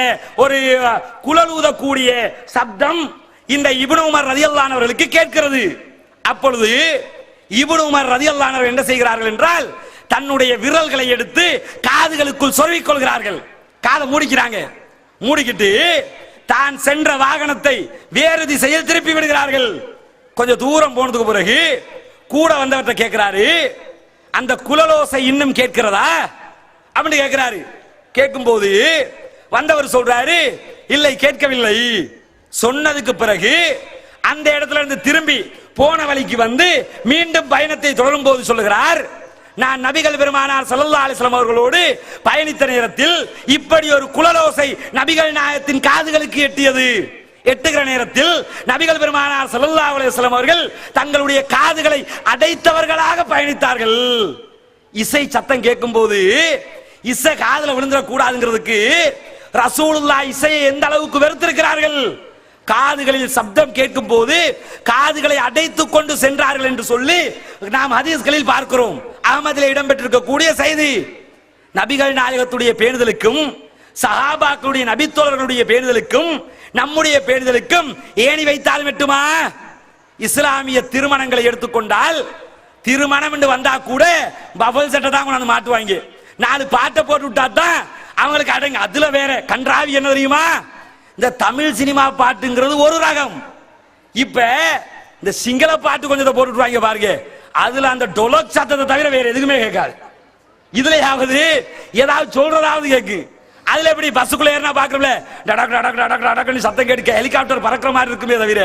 ஒரு குழல் ஊதக்கூடிய சப்தம் இந்த இப்னு உமர் ரலியல்லாஹு அன்ஹு அவர்களுக்கு கேட்கிறது. அப்பொழுது இப்னு உமர் ரலியல்லாஹு அன்ஹு என்ன செய்கிறார்கள் என்றால், தன்னுடைய விரல்களை எடுத்து காதுகளுக்குள் சொருவிக் கொள்கிறார்கள். காதை மூடிக்கிறாங்க. மூடிக்கிட்டு தான் சென்ற வாகனத்தை வேறு திசையில் திருப்பி விடுகிறார்கள். கொஞ்சம் தூரம் போனதுக்கு பிறகு கூட வந்தவர்கிட்ட கேட்கிறாரு, அந்த குழலோசை இன்னும் கேட்கிறதா அப்படின்னு கேட்கிறாரு. கேட்கும் போது வந்தவர் சொல்றாரு, இல்லை கேட்கவில்லை. சொன்னதுக்கு பிறகு அந்த இடத்துல இருந்து திரும்பி போன வழிக்கு வந்து மீண்டும் பயணத்தை தொடரும் போது சொல்லுகிறார், நான் நபிகள் பெருமானார் ஸல்லல்லாஹு அலைஹி வஸல்லம் அவர்களோடு பயணித்த நேரத்தில் இப்படி ஒரு குழலோசை நபிகள் நாயகத்தின் காதுகளுக்கு எட்டியது. எட்டுகிற நேரத்தில் நபிகள் பெருமானார் ஸல்லல்லாஹு அலைஹி வஸல்லம் அவர்கள் தங்களுடைய காதுகளை அடைத்தவர்களாக பயணித்தார்கள். இசை சத்தம் கேட்கும் போது இசை காதுல விழுந்துட கூடாதுங்கிறதுக்கு ரசூலுல்லாஹ் இசையை எந்த அளவுக்கு வெறுத்திருக்கிறார்கள். காதுகளில் சப்தம் கேட்கும் போது காதுகளை அடைத்துக் கொண்டு சென்றார்கள் என்று சொல்லி நாம் ஹதீஸ்களில் பார்க்கிறோம். அஹ்மதிலே இடம்பெற்றிருக்கக்கூடிய செய்தி. நபிகள் நாயகத்துடைய பேணுதலுக்கும் சஹாபாக்களுடைய நபித்தோழர்களுடைய பேணுதலுக்கும் நம்முடைய பேணுதலுக்கும் ஏணி வைத்தால் மட்டுமா? இஸ்லாமிய திருமணங்களை எடுத்துக்கொண்டால், திருமணம் என்று வந்தா கூட பஃபல் சட்டை தான் கொண்டு மாட்டுவாங்க. 4 பாட்டை போட்டு விட்டா தான் அவங்களுக்கு அடங்கு. அதுல வேற கன்றாவி என்ன தெரியுமா? இந்த தமிழ் சினிமா பாட்டுங்கிறது ஒரு ரகம். இப்ப இந்த சிங்கள பாட்டு கொஞ்சத்தை போட்டுட்டு பாருங்க, அதுல அந்த டொலக் சத்தத்தை தவிர வேற எதுக்குமே கேட்காது. இதுலயாவது ஏதாவது சொல்றதாவது கேக்கு. அதுல எப்படி பஸ்ஸுக்குள்ள ஏறினா பாக்குறோம்ல, டடக் டடக் டடக் டடக்னு சத்தம் கேட்க ஹெலிகாப்டர் பறக்கிற மாதிரி இருக்குமே தவிர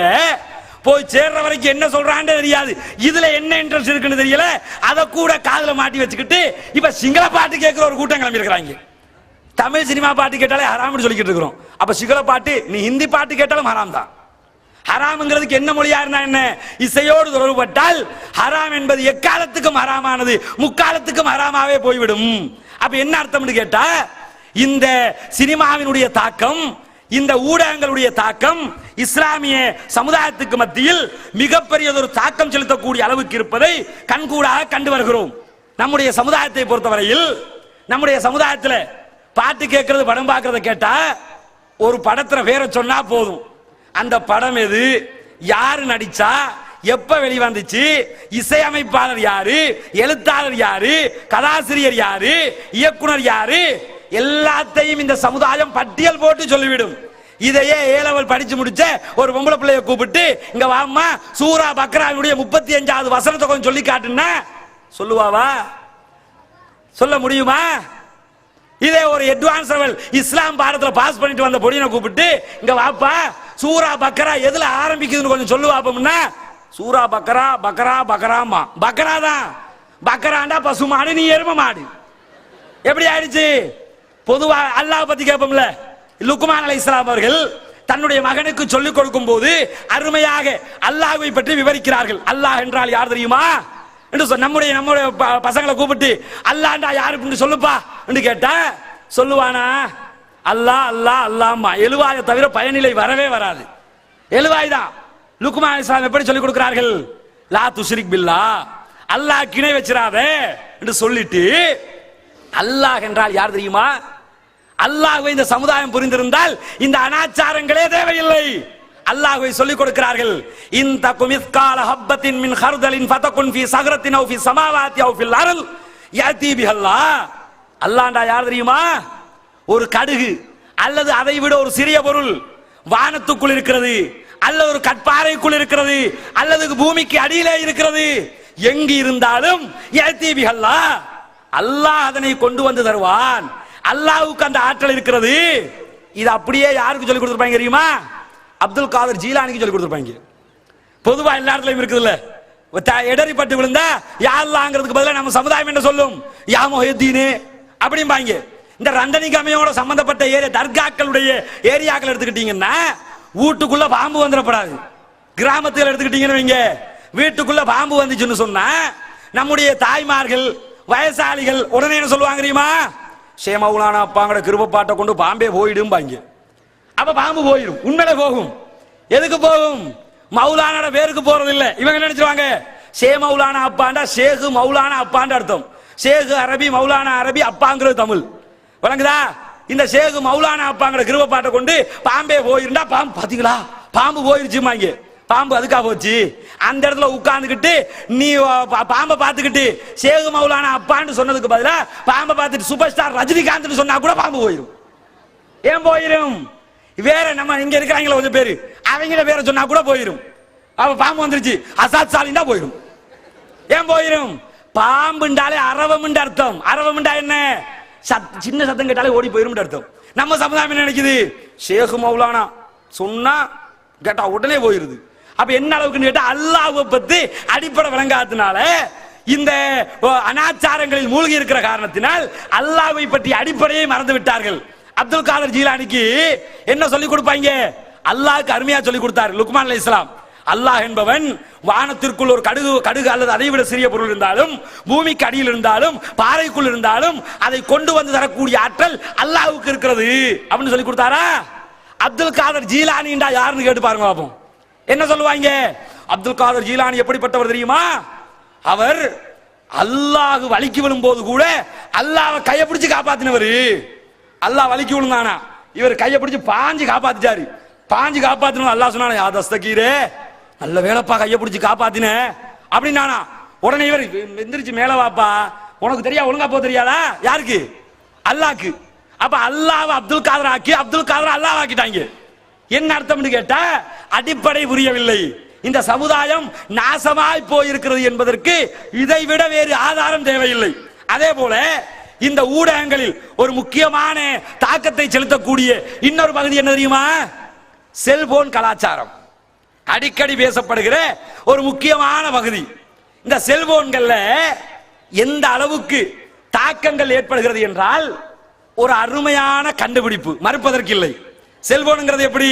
போய் சேர்ற வரைக்கும் என்ன சொல்றான்னு தெரியாது. இதுல என்ன இன்ட்ரெஸ்ட் இருக்குன்னு தெரியல. அதை கூட காதுல மாட்டி வச்சுக்கிட்டு இப்ப சிங்கள பாட்டு கேட்கிற ஒரு கூட்டம் கிளம்பி இருக்கிறாங்க. தமிழ் சினிமா பாட்டு கேட்டாலே ஹராம்னு சொல்லிக்கிட்டு இருக்கிறோம். அப்ப சிங்கள பாட்டு, நீ ஹிந்தி பாட்டு கேட்டாலும் ஹராம் தான். ஹராம்ங்கிறதுக்கு என்ன மொழியா இருந்தா என்ன? இசையோடு தொடர்புபட்டால் ஹராம் என்பது எக்காலத்துக்கும் ஹராமானது முக்காலத்துக்கும் ஹராமாவே போய்விடும். அப்ப என்ன அர்த்தம்னு கேட்டா, இந்த சினிமாவினுடைய தாக்கம், இந்த ஊடகங்களுடைய தாக்கம் இஸ்லாமிய சமுதாயத்துக்கு மத்தியில் மிகப்பெரியதொரு தாக்கம் செலுத்தக்கூடிய அளவுக்கு இருப்பதை கண்கூடாக கண்டு வருகிறோம். நம்முடைய சமுதாயத்தை பொறுத்தவரையில், நம்முடைய சமுதாயத்தில் பாட்டு கேட்கறது, படம் பார்க்கறத கேட்டா ஒரு படத்துல வேற சொன்னா போதும். அந்த படம் எது, யாரு நடிச்சா, எப்ப வெளிவந்துச்சு, இசையமைப்பாளர் யாரு, எழுத்தாளர் யாரு, கதாசிரியர் யாரு, இயக்குனர் யாரு, எல்லாத்தையும் இந்த சமுதாயம் பட்டியல் போட்டு சொல்லிவிடும். இதையே ஏலவல் படிச்சு முடிச்ச ஒரு பொம்பளை பிள்ளைய கூப்பிட்டு, இங்க வாம்மா சூரா பக்ராவுடைய 35வது வசனத்தை கொஞ்சம் சொல்லி காட்டுன்னா சொல்லுவாவா? சொல்ல முடியுமா? இதே ஒரு அட்வான்ஸ் லெவல் இஸ்லாம் பாடத்துல பாஸ் பண்ணிட்டு வந்த பொடியனை கூப்பிட்டு, இங்க வாப்பா சூரா பக்ரா எதுல ஆரம்பிக்குதுன்னு கொஞ்சம் சொல்லுவாப்போம்னா, சூரா பக்ரா பக்ரா பக்ராமா, பக்ரா தான். பக்ராண்டா பசு மாடு, நீ எரும மாடு. எப்படி ஆயிடுச்சு? பொதுவா அல்லாஹ் பத்தி கேட்போம்ல, லுக்மான் அலைஹிஸ்ஸலாம் அவர்கள் தன்னுடைய மகனுக்கு சொல்லிக் கொடுக்கும் போது அருமையாக அல்லாஹ்வை பற்றி விவரிக்கிறார்கள். அல்லாஹ் என்றால் யார் தெரியுமா என்று நம்முடைய பசங்களை கூப்பிட்டு அல்லாஹ்டா யாரு என்று சொல்லுப்பா என்று கேட்டா சொல்லுவானா? அல்லாஹ் அல்லாஹ் அல்லாஹ்மா. எழுவாயை தவிர பயனிலை வரவே வராது. எழுவாய் தான். லுக்மான் அலைஹிஸ்ஸலாம் எப்படி சொல்லிக் கொடுக்கிறார்கள்? லா துஷ்ரிக் பில்லாஹ், அல்லாஹ் கிணை வச்சிராத என்று சொல்லிட்டு, அல்லாஹ் என்றால் யார் தெரியுமா? அல்லாஹ்வை இந்த சமுதாயம் புரிந்திருந்தால் இந்த அனாச்சாரங்களே தேவையில்லை. அல்லாஹ்வை சொல்லிக் கொடுக்கிறார்கள். இன் தகும் மிஸ்கால ஹப்பத்தின் மின் ஹர்தலின் ஃபதகுன் ஃபீ ஸக்ரத்தின் அவ் ஃபீ ஸமாவாத்தி அவ் ஃபில் அர்ல் யஅதி பிஹல்லாஹ். அல்லாஹ்டா யார் தெரியுமா? ஒரு கடுகு அல்லது அதை விட ஒரு சிறிய பொருள் வானத்துக்குள் இருக்கிறது, அல்லது ஒரு கற்பாறைக்குள் இருக்கிறது, அல்லது பூமிக்கு அடியிலே இருக்கிறது, எங்கு இருந்தாலும் அல்லாஹ் அதனை கொண்டு வந்து தருவான். அல்லாஹ்வுக்கு அந்த ஆற்றல் இருக்கிறது. இது அப்படியே யாருக்கு சொல்லி கொடுத்துருப்பாங்க தெரியுமா? அப்துல் காதர் ஜீலானிக்கு சொல்லி கொடுத்துருப்பாங்க. பொதுவா எல்லா இடத்துலயும் இருக்குதுல்ல, எடறிப்பட்டு விழுந்தா யா அல்லாஹ்ங்கிறதுக்கு பதிலா நம்ம சமுதாயம் என்ன சொல்லும்? யா முஹித்தீன் அப்படிம்பாங்க. இந்த ரந்தனி கமையோட சம்பந்தப்பட்ட ஏரியா தர்காக்களுடைய ஏரியாக்கள் எடுத்துக்கிட்டீங்கன்னா வீட்டுக்குள்ள பாம்பு வந்துடப்படாது. கிராமத்தில் எடுத்துக்கிட்டீங்கன்னு வைங்க, வீட்டுக்குள்ள பாம்பு வந்துச்சுன்னு சொன்னா நம்முடைய தாய்மார்கள் வயசாளிகள் உடனே என்ன சொல்லுவாங்க தெரியுமா? ஷேமவுலானா அப்பாங்கட கிருபப்பாட்டை கொண்டு பாம்பே போயிடும்பாங்க. அப்ப பாம்பு போயிடும். உண்மையில போகும். எதுக்கு போகும்? மௌலானோட பேருக்கு போறது இல்ல. இவங்க நினைச்சிருவாங்க ஷேமவுலானா அப்பாண்டா ஷேகு மௌலானா அப்பாண்ட அர்த்தம். ஷேகு அரபி, மௌலானா அரபி, அப்பாங்கிறது தமிழ். வழங்குதா? இந்த ஷேகு மௌலானா அப்பாங்கட கிருபப்பாட்டை கொண்டு பாம்பே போயிருந்தா பாம்பு பாத்தீங்களா பாம்பு போயிருச்சுமாங்க. பாம்பு அதுக்கா போச்சு. அந்த இடத்துல உட்கார்ந்துக்கிட்டு நீ பாம்பை பார்த்துக்கிட்டு ஷேகு மௌலானா அப்பான்னு சொன்னதுக்கு பதிலா பாம்பை பார்த்துட்டு சூப்பர் ஸ்டார் ரஜினிகாந்த் சொன்னா கூட பாம்பு போயிடும். ஏன் போயிடும்? வேற நம்ம இங்க இருக்கிறாங்களா கொஞ்சம் பேரு, அவங்கள வேற சொன்னா கூட போயிடும். அப்ப பாம்பு வந்துருச்சு அசாத் சாலின் தான் போயிடும். ஏன் போயிடும்? பாம்புண்டாலே அரவம்னு அர்த்தம். அரவம்ண்டா என்ன? சின்ன சத்தம் கேட்டாலே ஓடி போயிடும் அர்த்தம். நம்ம சமுதாயம் என்ன நினைக்குது? ஷேகு மௌலானா சொன்னா கேட்டா உடனே போயிருது. அப்ப என்ன அளவுக்கு கேட்டா அல்லாஹ்வை பத்தி அடிப்படை விளங்காதனால இந்த அனாச்சாரங்களில் மூழ்கி இருக்கிற காரணத்தினால் அல்லாஹ்வை பற்றி அடிப்படையை மறந்து விட்டார்கள். அப்துல் காதர் ஜீலானிக்கு என்ன சொல்லி கொடுப்பாங்க? அல்லாஹ்க்கு அருமையா சொல்லி கொடுத்தார் லுக்மான் அலைஹிஸ்ஸலாம். அல்லாஹ் என்பவன் வானத்திற்குள் ஒரு கடுகு அல்லது அதை விட சிறிய பொருள் இருந்தாலும், பூமிக்கு அடியில் இருந்தாலும், பாறைக்குள் இருந்தாலும் அதை கொண்டு வந்து தரக்கூடிய ஆற்றல் அல்லாஹ்வுக்கு இருக்கிறது அப்படின்னு சொல்லி கொடுத்தாரா? அப்துல் காதர் ஜீலானிண்டா யாருன்னு கேட்டு பாருங்க பாப்போம். என்ன சொல்லுவாங்க? அப்துல் காதர் ஜீலானி எப்படிப்பட்டவர் தெரியுமா? அவர் அல்லாஹ் வலிக்கு விழும்போது கூட அல்லாஹ் கையை பிடிச்சு காப்பாத்தினவர். அல்லாஹ் வலிக்கு விழுந்தானா இவர் கையை பிடிச்சு பாஞ்சு காப்பாத்திட்டாரு. பாஞ்சு காப்பாத்தினோம். அல்லாஹ் சொன்னானா யா தஸ்தகீரே, நல்ல வேலைப்பா கையை பிடிச்சு காப்பாத்தின அப்படின்னானா. உடனே இவர் எந்திரிச்சு மேல வாப்பா, உனக்கு தெரியா ஒழுங்கா போ தெரியாதா? யாருக்கு? அல்லாஹ்க்கு. அப்ப அல்லாஹ் அப்துல் காதர் ஆக்கி அப்துல் காதர் அல்லாஹ் ஆக்கிட்டாங்க. என்ன அர்த்தம்னு கேட்டா அடிப்படை புரியவில்லை. இந்த சமுதாயம் நாசமாய் போயிருக்கிறது என்பதற்கு இதை விட வேறு ஆதாரம் தேவையில்லை. அதே போல இந்த ஊடகங்களில் ஒரு முக்கியமான தாக்கத்தை செலுத்தக்கூடிய இன்னொரு பகுதி என்ன தெரியுமா? செல்போன் கலாச்சாரம். அடிக்கடி பேசப்படுகிற ஒரு முக்கியமான பகுதி. இந்த செல்போன்கள்ல எந்த அளவுக்கு தாக்கங்கள் ஏற்படுகிறது என்றால் ஒரு அருமையான கண்டுபிடிப்பு, மறுப்பதற்கு இல்லை. செல்போனுங்கிறது எப்படி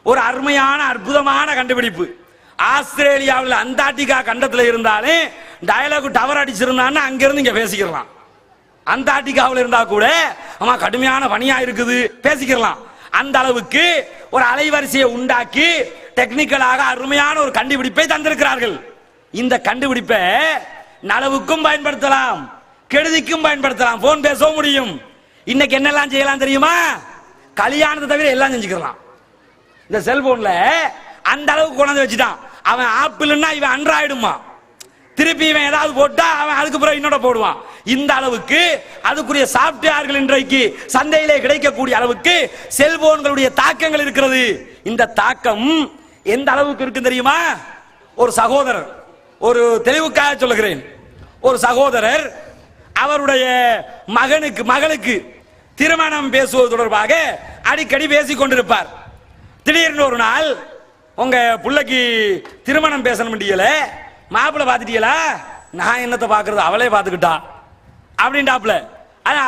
ஒரு அருமையான அற்புதமான கண்டுபிடிப்பு. ஆஸ்திரேலியாவில் அண்டார்டிகா கண்டத்தில் இருந்தாலே டயலாக் டவர் அடிச்சிருந்தான்னு அங்கிருந்து இங்க பேசிக்கலாம். அண்டார்டிகாவில் இருந்தா கூட ஆமா கடுமையான பனியா இருக்குது பேசிக்கலாம். அந்த அளவுக்கு ஒரு அலைவரிசையை உண்டாக்கி டெக்னிக்கலாக அருமையான ஒரு கண்டுபிடிப்பை தந்திருக்கிறார்கள். இந்த கண்டுபிடிப்பை நலவுக்கும் பயன்படுத்தலாம், கெடுதிக்கும் பயன்படுத்தலாம். போன் பேசவும் முடியும். இன்னைக்கு என்னெல்லாம் செய்யலாம் தெரியுமா? கல்யாணத்தை தவிர எல்லாம் செஞ்சுக்கலாம். இந்த செல்போன்ல அந்த அளவுக்கு கொண்டாந்து வச்சுட்டான். அவன் ஆப்பிள்னா இவன் ஆண்ட்ராய்டுமா, திருப்பி இவன் ஏதாவது போட்டா அவன் அதுக்கு பிறகு இன்னொட போடுவான். இந்த அளவுக்கு அதுக்குரிய சாப்ட்வேர்கள் இன்றைக்கு சந்தையிலே கிடைக்கக்கூடிய அளவுக்கு செல்போன்களுடைய தாக்கங்கள் இருக்கிறது. இந்த தாக்கம் எந்த அளவுக்கு இருக்கு தெரியுமா? ஒரு சகோதரர், ஒரு தெளிவுக்காக சொல்லுகிறேன், ஒரு சகோதரர் அவருடைய மகளுக்கு திருமணம் பேசுவது தொடர்பாக அடிக்கடி பேசிக் கொண்டிருப்பார். திடீர்னு ஒரு நாள் உங்க பிள்ளைக்கு திருமணம் பேசணும் முடியல, மாப்பிள்ளை பார்த்துட்டீங்களா? நான் என்னத்தை பார்க்கறது, அவளே பார்த்துக்கிட்டா அப்படின்டாப்ல.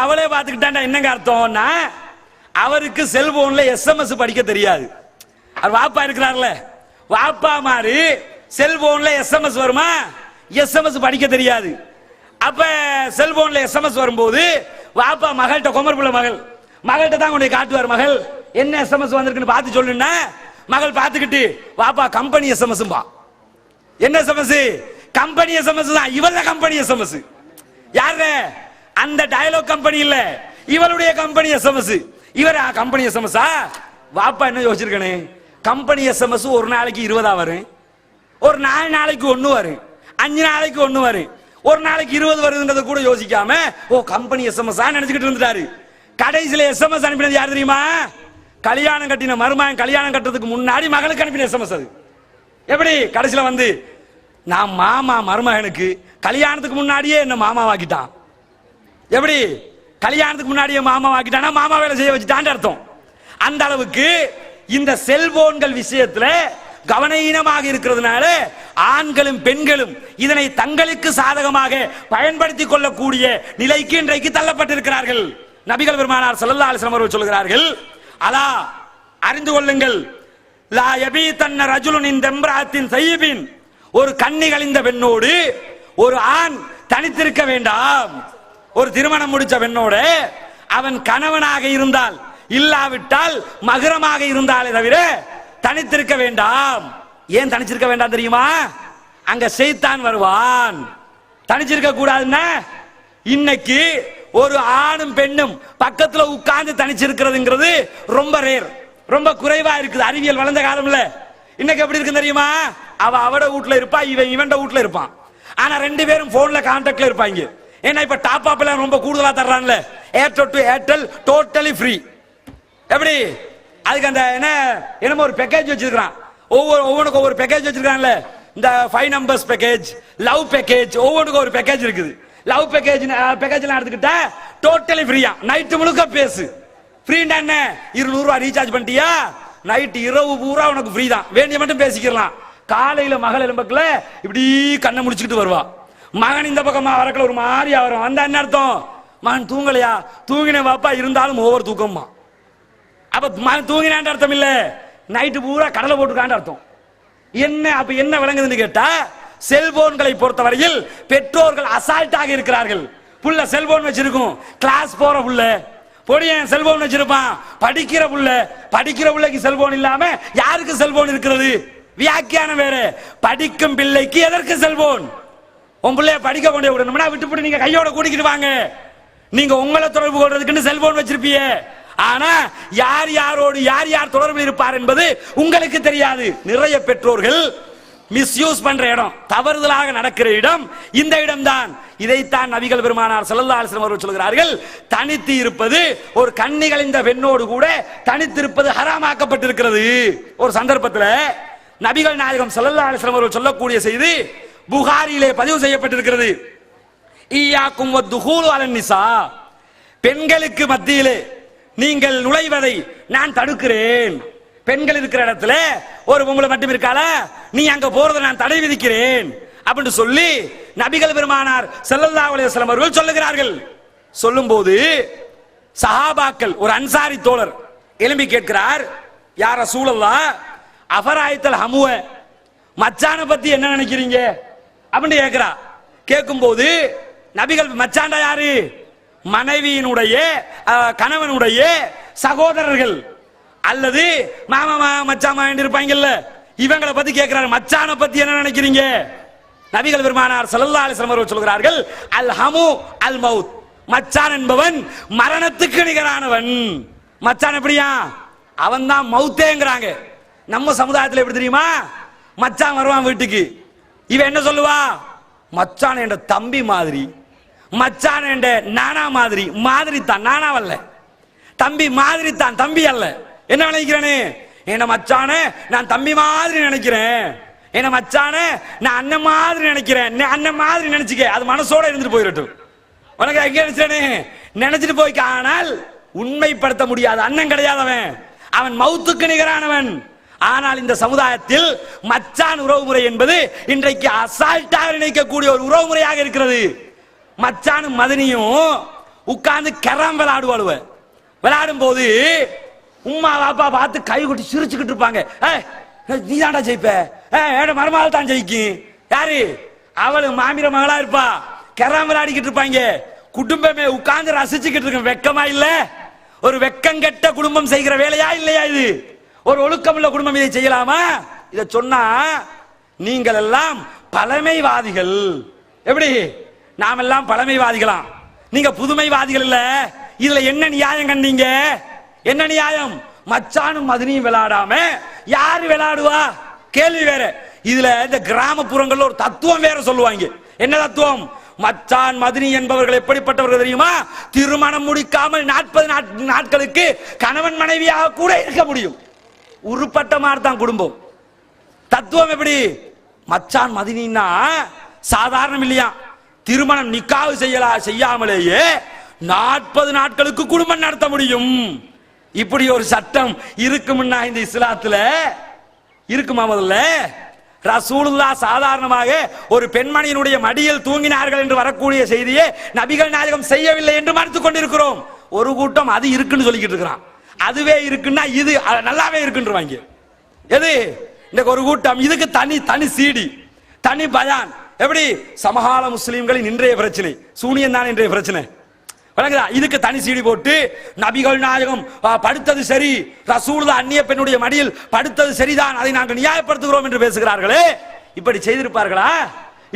அவளே பார்த்துக்கிட்டான்டா என்னங்க அர்த்தம்னா அவருக்கு செல்போன்ல எஸ்எம்எஸ் படிக்க தெரியாது. அவர் வாப்பா இருக்கிறார்ல, வாப்பா மாதிரி செல்போன்ல எஸ்எம்எஸ் வருமா? எஸ்எம்எஸ் படிக்க தெரியாது. அப்ப செல்போன்ல எஸ்எம்எஸ் வரும்போது வாப்பா மகள்கிட்ட, குமர்புள்ள மகள்கிட்ட தான் கொண்டு காட்டுவார். மகள் என்ன எஸ்எம்எஸ் வந்திருக்குன்னு பார்த்து சொல்லுன்னா மகள் பார்த்துக்கிட்டு வாப்பா கம்பெனி எஸ்எம்எஸ் பா. என்ன எஸ்எம்எஸ்? கம்பெனி எஸ்எம்எஸ் தான். இவர கம்பெனி எஸ்எம்எஸ். யாரு? அந்த டயலாக் கம்பெனி இல்ல, இவளுடைய கம்பெனி எஸ்எம்எஸ். இவர கம்பெனி எஸ்எம்எஸ். வாப்பா என்ன யோசிச்சிருக்கனே, கம்பெனி எஸ்எம்எஸ் ஒரு நாளைக்கு 20 வரும், ஒரு 4 நாளைக்கு 1 வரும், 5 நாளைக்கு 1 வரும், ஒரு நாளைக்கு 20 வருதுன்றத கூட யோசிக்காம ஓ கம்பெனி எஸ்எம்எஸ் நினைச்சுக்கிட்டு இருந்துட்டாரு. கடைசியில எஸ்எம்எஸ் அனுப்பினது யார் தெரியுமா? கல்யாணம் கட்டின மருமகன் கல்யாணம் கட்டுறதுக்கு முன்னாடி மகளுக்கு அனுப்பின எஸ்எம்எஸ் அது. எப்படி கடைசியில் வந்து நான் மாமா மருமகனுக்கு கல்யாணத்துக்கு முன்னாடியே என்ன மாமாவாக்கிட்டான். எப்படி கல்யாணத்துக்கு முன்னாடியே மாமாவாக்கிட்டானா மாமா வேலை செய்ய வச்சுட்டான்னு அர்த்தம். அந்த அளவுக்கு இந்த செல்போன்கள் விஷயத்துல கவனஈனமாக இருக்கிறதுனால ஆண்களும் பெண்களும் இதனை தங்களுக்கு சாதகமாக பயன்படுத்திக் கொள்ளக்கூடிய நிலைக்கு இன்றைக்கு தள்ளப்பட்டிருக்கிறார்கள். நபிகள் பெருமானார் ஸல்லல்லாஹு அலைஹி வஸல்லம் அவர்கள் சொல்கிறார்கள், அலா அறிந்து கொள்ளுங்கள், லா யபீதன்ன ரஜுலுன் இன் இம்ராஅத்தின் ஸய்யிபின், ஒரு கன்னி கழிந்த பெண்ணோடு ஒரு ஆண் தனித்திருக்க வேண்டாம். ஒரு திருமணம் முடிச்ச பெண்ணோட அவன் கணவனாக இருந்தால் இல்லாவிட்டால் மகரமாக இருந்தாலே தவிர தனித்திருக்க வேண்டாம். ஏன் தனிச்சிருக்க வேண்டாம் தெரியுமா? அங்க ஷைத்தான் வருவான். தனிச்சிருக்க கூடாதுன்னா இன்னைக்கு ஒரு ஆணும் பெண்ணும் பக்கத்துல உட்கார்ந்து தனிச்சிருக்கிறதுங்கிறது ரொம்ப ரேர், ரொம்ப குறைவா இருக்குது. அறிவியல் வளர்ந்த காலம்ல இன்னைக்கு எப்படி இருக்கு தெரியுமா? அவட வீட்டுல இருப்பா, இவன் வீட்டுல இருப்பான். ஆனா ரெண்டு பேரும் போன்ல கான்டாக்ட்ல இருப்பாங்க. ஏன்னா இப்ப டாப் அப் எல்லாம் ரொம்ப கூடுதலா தர்றான்ல, Airtel to Airtel totally free. எப்படி அதுக்கு அந்த என்னமோ ஒரு பேக்கேஜ் வச்சிருக்கான், ஒவ்வொன்றுக்கும் ஒவ்வொரு பேக்கேஜ் வச்சிருக்கான்ல. இந்த 5 நம்பர்ஸ் பேக்கேஜ், லவ் பேக்கேஜ், ஒவ்வொன்றுக்கும் ஒரு பேக்கேஜ் இருக்குது. லவ் பேக்கேஜ் பேக்கேஜ்லாம் எடுத்துக்கிட்டா டோட்டலி ஃப்ரீயா, நைட்டு முழுக்க பேசு. ஃப்ரீண்டா என்ன, 200 ரூபாய் ரீசார்ஜ் பண்ணிட்டியா, நைட்டு இரவு பூரா உனக்கு ஃப்ரீ தான், வேண்டிய மட்டும் பேசிக்கலாம். காலையில மகள் எலும்பக்குல இப்படி கண்ணை முடிச்சுக்கிட்டு வருவா. மகன் இந்த பக்கமா வரக்குள்ள ஒரு மாதிரியா வரும். அந்த என்ன அர்த்தம்? மகன் தூங்கலையா? தூங்கின பாப்பா, இருந்தாலும் ஒவ்வொரு தூக்கமா. அப்ப மகன் தூங்கினான் அர்த்தம் இல்ல, நைட்டு பூரா கடலை போட்டுக்கான்னு அர்த்தம். என்ன அப்ப என்ன விளங்குதுன்னு கேட்டா, செல்போன்களை பொறுத்தவரையில் பெற்றோர்கள் அசால்ட்டாக இருக்கிறார்கள். புள்ள செல்போன் வச்சிருக்கும், கிளாஸ் போற புள்ள பொடியன் செல்போன் வச்சிருப்பான், படிக்கிற புள்ளைக்கு செல்போன் இல்லாம யாருக்கு செல்போன் இருக்கிறது? வியாக்கியானம் வேற. படிக்கும் பிள்ளைக்கு எதற்கு செல்போன்? உன் பிள்ளைய படிக்க கொண்டே விடணும்னா விட்டு நீங்க கையோட கூட்டிக்கிட்டு வாங்க. நீங்க உங்களை தொடர்பு கொள்றதுக்குன்னு செல்போன் வச்சிருப்பீங்க. ஆனா யார் யாரோடு யார் யார் தொடர்பில் இருப்பார் என்பது உங்களுக்கு தெரியாது. நிறைய பெற்றோர்கள் மிஸ்யூஸ் பண்ற இடம், தவறுதலாக நடக்கிற இடம் இந்த இடம்தான். இதைத்தான் நபிகள் பெருமானார் ஸல்லல்லாஹு அலைஹி வஸல்லம் அவர்கள் சொல்கிறார்கள், தனித்து இருப்பது, ஒரு கன்னி கழிந்த பெண்ணோடு கூட தனித்திருப்பது ஹராமாக்கப்பட்டிருக்கிறது. ஒரு சந்தர்ப்பத்தில் நபிகள் நாயகம் ஸல்லல்லாஹு அலைஹி வஸல்லம் அவர்கள் சொல்லக்கூடிய செய்தி புகாரியிலே பதிவு செய்யப்பட்டிருக்கிறது. ஈயாக்கும் வத்துஹூலு அலன் நிசா, பெண்களுக்கு மத்தியிலே நீங்கள் நுழைவதை நான் தடுக்கிறேன். பெண்கள் இருக்கிற இடத்துல ஒரு பொம்பளை மட்டும் இருக்கால, நீ அங்க போறதை நான் தடை விதிக்கிறேன் அப்படின்னு சொல்லி நபிகள் பெருமானார் ஸல்லல்லாஹு அலைஹி வஸல்லம் அவர்கள் சொல்லுகிறார்கள். சொல்லும்போது சஹாபாக்கள், ஒரு அன்சாரி தோழர் எழும்பி கேட்கிறார், யா ரசூலல்லாஹ், அஃபராய்தல் ஹமுவ, மச்சான பத்தி என்ன நினைக்கிறீங்க அப்படின்னு கேட்கிறா. கேட்கும்போது நபிகள், மச்சாண்டா யாரு? மனைவியினுடைய கணவனுடைய சகோதரர்கள் அல்லது மாமா மச்சாமா இருப்பாங்கல்ல, இவங்களை பத்தி கேட்கிறார். மச்சான பத்தி என்ன நினைக்கிறீங்க? நபிகள் பெருமானார் ஸல்லல்லாஹு அலைஹி வஸல்லம் அவர்கள் சொல்கிறார்கள், அல் ஹமு அல் மவுத், மச்சான் என்பவன் மரணத்துக்கு நிகரானவன். மச்சான் எப்படியா? அவன் தான் மவுத்தேங்கிறாங்க. நம்ம சமுதாயத்தில் எப்படி தெரியுமா? மச்சான் வருவான் வீட்டுக்கு, இவன் என்ன சொல்லுவா? மச்சான் என்ற தம்பி மாதிரி, மச்சான் என்ற நானா மாதிரி. மாதிரி தான், நானாவல்ல. தம்பி மாதிரி தான், தம்பி அல்ல. என்ன நினைக்கிறேன்னு, என்ன மச்சானே நான் தம்பி மாதிரி நினைக்கிறேன், என்ன மச்சானே நான் அண்ணன் மாதிரி நினைக்கிறேன். அண்ணன் மாதிரி நினைச்சுக்க, அது மனசோட இருந்துட்டு போயிடட்டும். உனக்கு எங்க நினைச்சேன்னு நினைச்சிட்டு போய்க்க. ஆனால் உண்மைப்படுத்த முடியாது. அண்ணன் கிடையாதவன், அவன் மவுத்துக்கு நிகரானவன். ஆனால் இந்த சமுதாயத்தில் மச்சான் உறவு முறை என்பது இன்றைக்கு அசால்ட்டாக நினைக்கக்கூடிய ஒரு உறவு முறையாக இருக்கிறது. மச்சானும் மதனியும் உட்கார்ந்து கரம் விளையாடுவாளுவ. விளையாடும் போது உம்மா பாப்பா பார்த்து கை கொட்டி சிரிச்சுக்கிட்டு இருப்பாங்க. நீ தாண்டா ஜெயிப்ப, மருமகள் தான் ஜெயிக்கும். யாரு? அவளு மாமிர மகளா இருப்பா. கரம் விளையாடிக்கிட்டு இருப்பாங்க. குடும்பமே உட்கார்ந்து ரசிச்சுக்கிட்டு இருக்க. வெக்கமா இல்ல? ஒரு வெக்கங்கெட்ட குடும்பம் செய்கிற வேலையா இல்லையா இது? ஒரு ஒழுக்கம் உள்ள குடும்பம் இதை செய்யலாமா? இதை சொன்னா நீங்கள் எல்லாம் பழமைவாதிகள். எப்படி? நாம் எல்லாம் பழமைவாதிகளாம், நீங்க புதுமைவாதிகள் இல்ல. இதுல என்ன நியாயம் கண்டீங்க? என்ன நியாயம்? மச்சானும் மதனியும் விளையாடாம யாரு விளையாடுவா? கேள்வி வேற. இதுல இந்த கிராமப்புறங்கள்ல ஒரு தத்துவம் வேற சொல்லுவாங்க. என்ன தத்துவம்? மச்சான் மதினி என்பவர்கள் எப்படிப்பட்டவர்கள் தெரியுமா? திருமணம் முடிக்காமல் 40 நாட்களுக்கு கணவன் மனைவியாக கூட இருக்க முடியும். உருப்பட்ட மாதிரி தான் குடும்பம். தத்துவம் எப்படி? மச்சான் மதினின்னா சாதாரணம் இல்லையா. திருமணம் நிக்காஹ் செய்யாமலேயே 40 நாட்களுக்கு குடும்பம் நடத்த முடியும். இப்படி ஒரு சட்டம் இருக்கும்னா இந்த இஸ்லாத்துல இருக்குமா? முதல்ல ரசூலுல்லாஹ் சாதாரணமாக ஒரு பெண்மணியினுடைய மடியில் தூங்கினார்கள் என்று வரக்கூடிய செய்தியை நபிகள் நாயகம் செய்யவில்லை என்று மறுத்துக் கொண்டிருக்கிறோம். ஒரு கூட்டம் அது இருக்குன்னு சொல்லிக்கிட்டு இருக்கிறான். அதுவே இருக்குன்னா இது நல்லாவே இருக்குன்றவாங்க. எது? இந்த ஒரு கூட்டம் இதுக்கு தனி சீடி, தனி பயான். எப்படி? சமகால முஸ்லிம்களின் இன்றைய பிரச்சனை சூனியம் தான் இன்றைய பிரச்சனை. இதுக்கு தனி சீடி போட்டு நபிகள் நாயகம் படுத்தது சரி, ரசூலுல்லாஹ் அந்நிய பெண்ணுடைய மடியில் படுத்தது சரிதான், அதை நாங்கள் நியாயப்படுத்துகிறோம் என்று பேசுகிறார்களே, இப்படி செய்திருப்பார்களா?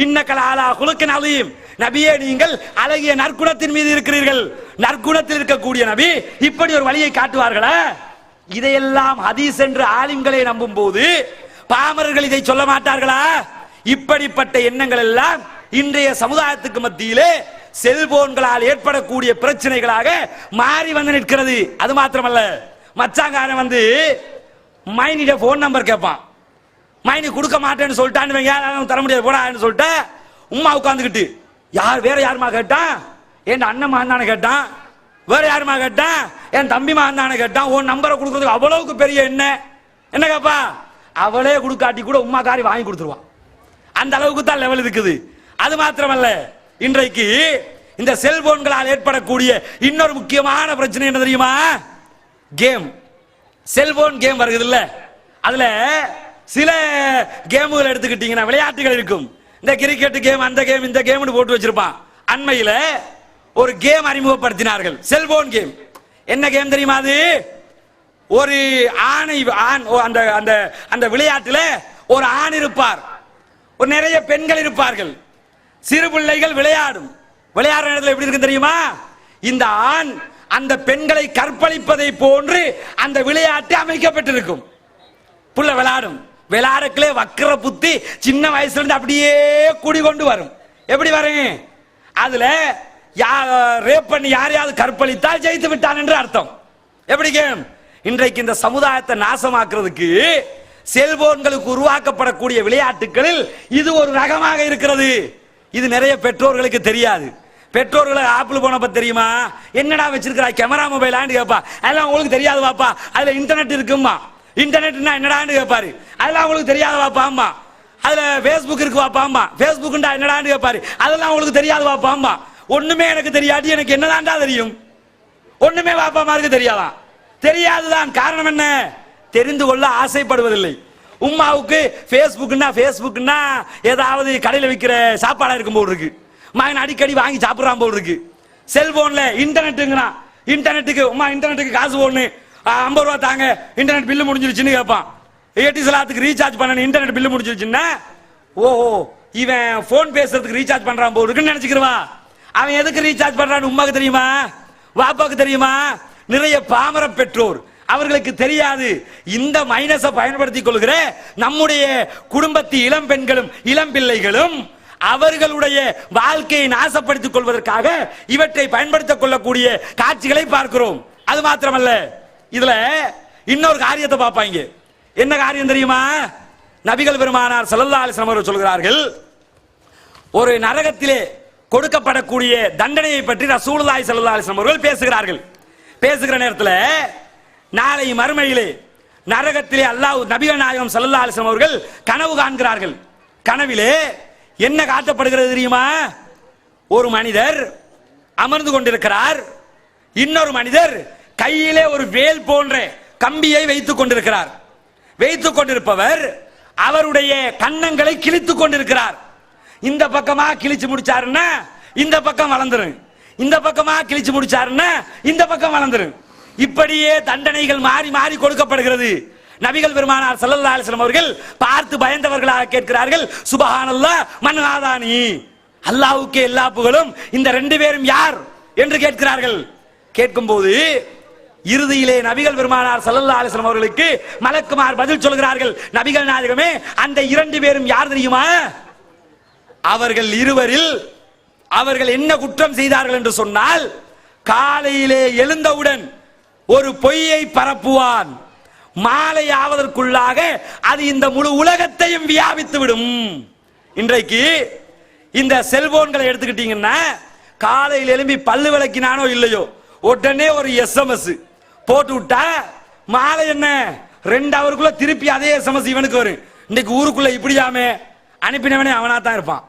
இன்னக்கல் அலா குலுக்கின் அலீம், நபியே நீங்கள் அழகிய நற்குணத்தின் மீது இருக்கிறீர்கள். நற்குணத்தில் இருக்கக்கூடிய நபி இப்படி ஒரு வழியை காட்டுவார்களா? இதையெல்லாம் ஹதீஸ் என்று ஆலிம்களை நம்பும் போது பாமரர்கள் இதை சொல்ல மாட்டார்களா? இப்படிப்பட்ட எண்ணங்கள் எல்லாம் இன்றைய சமுதாயத்துக்கு மத்தியிலே செல்போன்களால் ஏற்படக்கூடிய பிரச்சனைகளாக மாறி வந்து நிற்கிறது. அது மாத்திரமல்ல, மச்சாங்காரன் வந்து மைனிட போன் நம்பர் கேட்பான். மைனி கொடுக்க மாட்டேன்னு சொல்லிட்டான்னு தர முடியாது போடான்னு சொல்லிட்டு உம்மா உட்காந்துக்கிட்டு வேற யாருமா கேட்டான்? என் அண்ணன் மகன் தானே கேட்டான். வேற யாருமா கேட்டான்? என் தம்பி மகன் தானே கேட்டான். உன் நம்பரை கொடுக்கறதுக்கு அவ்வளவுக்கு பெரிய என்ன கேப்பா? அவளே கொடுக்காட்டி கூட உம்மா காரி வாங்கி கொடுத்துருவான். அந்த அளவுக்கு தான் லெவல் இருக்குது. அது மாத்திரமல்ல, இன்றைக்கு இந்த செல்போன்களால் ஏற்படக்கூடிய இன்னொரு முக்கியமான பிரச்சனை என்ன தெரியுமா? கேம். செல்போன் கேம் வருது இல்ல, அதுல சில கேமுகள் எடுத்துக்கிட்டீங்கன்னா விளையாட்டுகள் இருக்கும். இந்த கிரிக்கெட் கேம், அந்த கேம், இந்த கேம்னு போட்டு வச்சிருப்பான். அண்மையில ஒரு கேம் அறிமுகப்படுத்தினார்கள், செல்போன் கேம். என்ன கேம் தெரியுமா? அது ஒரு அந்த விளையாட்டுல ஒரு ஆண் இருப்பார், ஒரு நிறைய பெண்கள் இருப்பார்கள். சிறு பிள்ளைகள் விளையாடுற இடத்துல எப்படி இருக்கு தெரியுமா? இந்த ஆண் அந்த பெண்களை கற்பழிப்பதை போன்று அந்த விளையாட்டு அமைக்கப்பட்டிருக்கும். புள்ள விளையாடக்குள்ளே வக்கர புத்தி சின்ன வயசுல இருந்து அப்படியே குடிகொண்டு வரும். எப்படி வரும்? அதுல ரேப் பண்ணி யாரையாவது கற்பழித்தால் ஜெயித்து விட்டான் என்று அர்த்தம். எப்படி கேம்? இன்றைக்கு இந்த சமுதாயத்தை நாசமாக்குறதுக்கு செல்போன்களுக்கு உருவாக்கப்படக்கூடிய விளையாட்டுகளில் இது ஒரு ரகமாக இருக்கிறது. இது நிறைய பெற்றோர்களுக்கு தெரியாது. பெற்றோர்களை ஆப்பிள் போன பத்தி தெரியுமா? என்னடா வச்சிருக்கிறா கேமரா மொபைலான்னு கேட்பா. அதெல்லாம் உங்களுக்கு தெரியாது பாப்பா, அதுல இன்டர்நெட் இருக்குமா? இன்டர்நெட்னா என்னடான்னு கேட்பாரு. அதெல்லாம் உங்களுக்கு தெரியாது பாப்பா. அம்மா அதுல பேஸ்புக் இருக்கு பாப்பா. அம்மா பேஸ்புக்டா என்னடான்னு கேட்பாரு. அதெல்லாம் உங்களுக்கு தெரியாது பாப்பா. அம்மா ஒண்ணுமே எனக்கு தெரியாது, எனக்கு என்னதான்டா தெரியும்? ஒண்ணுமே பாப்பா மாருக்கு தெரியாதான். தெரியாதுதான். காரணம் என்ன? தெரிந்து கொள்ள ஆசைப்படுவதில்லை. உம்மாவுக்கு பேஸ்புக்னா ஏதாவது கடையில் விற்கிற சாப்பாடா இருக்கும் போல் இருக்கு. மகன் அடிக்கடி வாங்கி சாப்பிடுறான் போல் இருக்கு. செல்போன்ல இன்டர்நெட்டுங்கிறான். இன்டர்நெட்டுக்கு உமா இன்டர்நெட்டுக்கு காசு போடணும், 50 ரூபா தாங்க, இன்டர்நெட் பில்லு முடிஞ்சிருச்சுன்னு கேட்பான். ஏடிஎஸ்லாத்துக்கு ரீசார்ஜ் பண்ணணும், இன்டர்நெட் பில்லு முடிஞ்சிருச்சுன்னா ஓஹோ இவன் போன் பேசுறதுக்கு ரீசார்ஜ் பண்றான் போல் இருக்குன்னு நினைச்சுக்கிறவா. அவன் எதுக்கு ரீசார்ஜ் பண்றான்னு உமாக்கு தெரியுமா? வாப்பாக்கு தெரியுமா? நிறைய பாமர பெற்றோர் அவர்களுக்கு தெரியாது. இந்த மைனஸை பயன்படுத்திக் கொள்கிற நம்முடைய குடும்பத்து இளம் பெண்களும் இளம் பிள்ளைகளும் அவர்களுடைய வாழ்க்கையை நாசப்படுத்திக் கொள்வதற்காக இவற்றை பயன்படுத்திக் கொள்ளக்கூடிய காட்சிகளை பார்க்கிறோம். அது மாத்திரமல்ல, இதுல இன்னொரு காரியத்தை பார்ப்பாங்க. என்ன காரியம் தெரியுமா? நபிகள் பெருமானார் ஸல்லல்லாஹு அலைஹி வஸல்லம் அவர்கள் சொல்கிறார்கள், ஒரு நரகத்திலே கொடுக்கப்படக்கூடிய தண்டனையை பற்றி ரசூலுல்லாஹி ஸல்லல்லாஹு அலைஹி வஸல்லம் அவர்கள் பேசுகிறார்கள். பேசுகிற நேரத்தில் நாளை மறுமையிலே நரகத்திலே அல்லாஹ் நபிகள் நாயகம் ஸல்லல்லாஹு அலைஹி வஸல்லம் அவர்கள் கனவு காண்கிறார்கள். கனவிலே என்ன காட்டப்படுகிறது தெரியுமா? ஒரு மனிதர் அமர்ந்து கொண்டிருக்கிறார், இன்னொரு மனிதர் கையிலே ஒரு வேல் போன்ற கம்பியை வைத்துக் கொண்டிருக்கிறார். வைத்துக் கொண்டிருப்பவர் அவருடைய கன்னங்களை கிழித்துக் கொண்டிருக்கிறார். இந்த பக்கமா கிழிச்சு முடிச்சாருன்னா இந்த பக்கம் வளர்ந்துரும், இந்த பக்கமா கிழிச்சு முடிச்சாருன்னா இந்த பக்கம் வளர்ந்துரும். இப்படியே தண்டனைகள் மாறி மாறி கொடுக்கப்படுகிறது. நபிகள் பெருமானார் ஸல்லல்லாஹு அலைஹி வஸல்லம் அவர்கள் பார்த்து பயந்தவர்களாக கேட்கிறார்கள், சுபஹானல்லாஹ் மன் ஹாதானி, அல்லாஹ்வுக்கே எல்லா புகழும், இந்த ரெண்டு பேரும் யார் என்று கேட்கிறார்கள். கேட்கும்போது இறுதியிலே நபிகள் பெருமானார் ஸல்லல்லாஹு அலைஹி வஸல்லம் அவர்களுக்கு மலக்குமார் பதில் சொல்கிறார்கள், நபிகள் நாயகமே அந்த இரண்டு பேரும் யார் தெரியுமா? அவர்கள் இருவரில் அவர்கள் என்ன குற்றம் செய்தார்கள் என்று சொன்னால், காலையிலே எழுந்தவுடன் ஒரு பொய்யை பரப்புவான், மாலை ஆவதற்குள்ளாக அது இந்த முழு உலகத்தையும் வியாபித்து விடும். இன்றைக்கு இந்த செல்போன்களை எடுத்துக்கிட்டீங்கன்னா, காலையில் எழும்பி பல்லு விளக்கினானோ இல்லையோ உடனே ஒரு எஸ்எம்எஸ் போட்டு விட்டா, மாலை என்ன 2 ஹவருக்குள்ள திருப்பி அதே எஸ்எம்எஸ் இவனுக்கு வரும். இன்னைக்கு ஊருக்குள்ள இப்படியாமே, அனுப்பினவனே அவனா தான் இருப்பான்.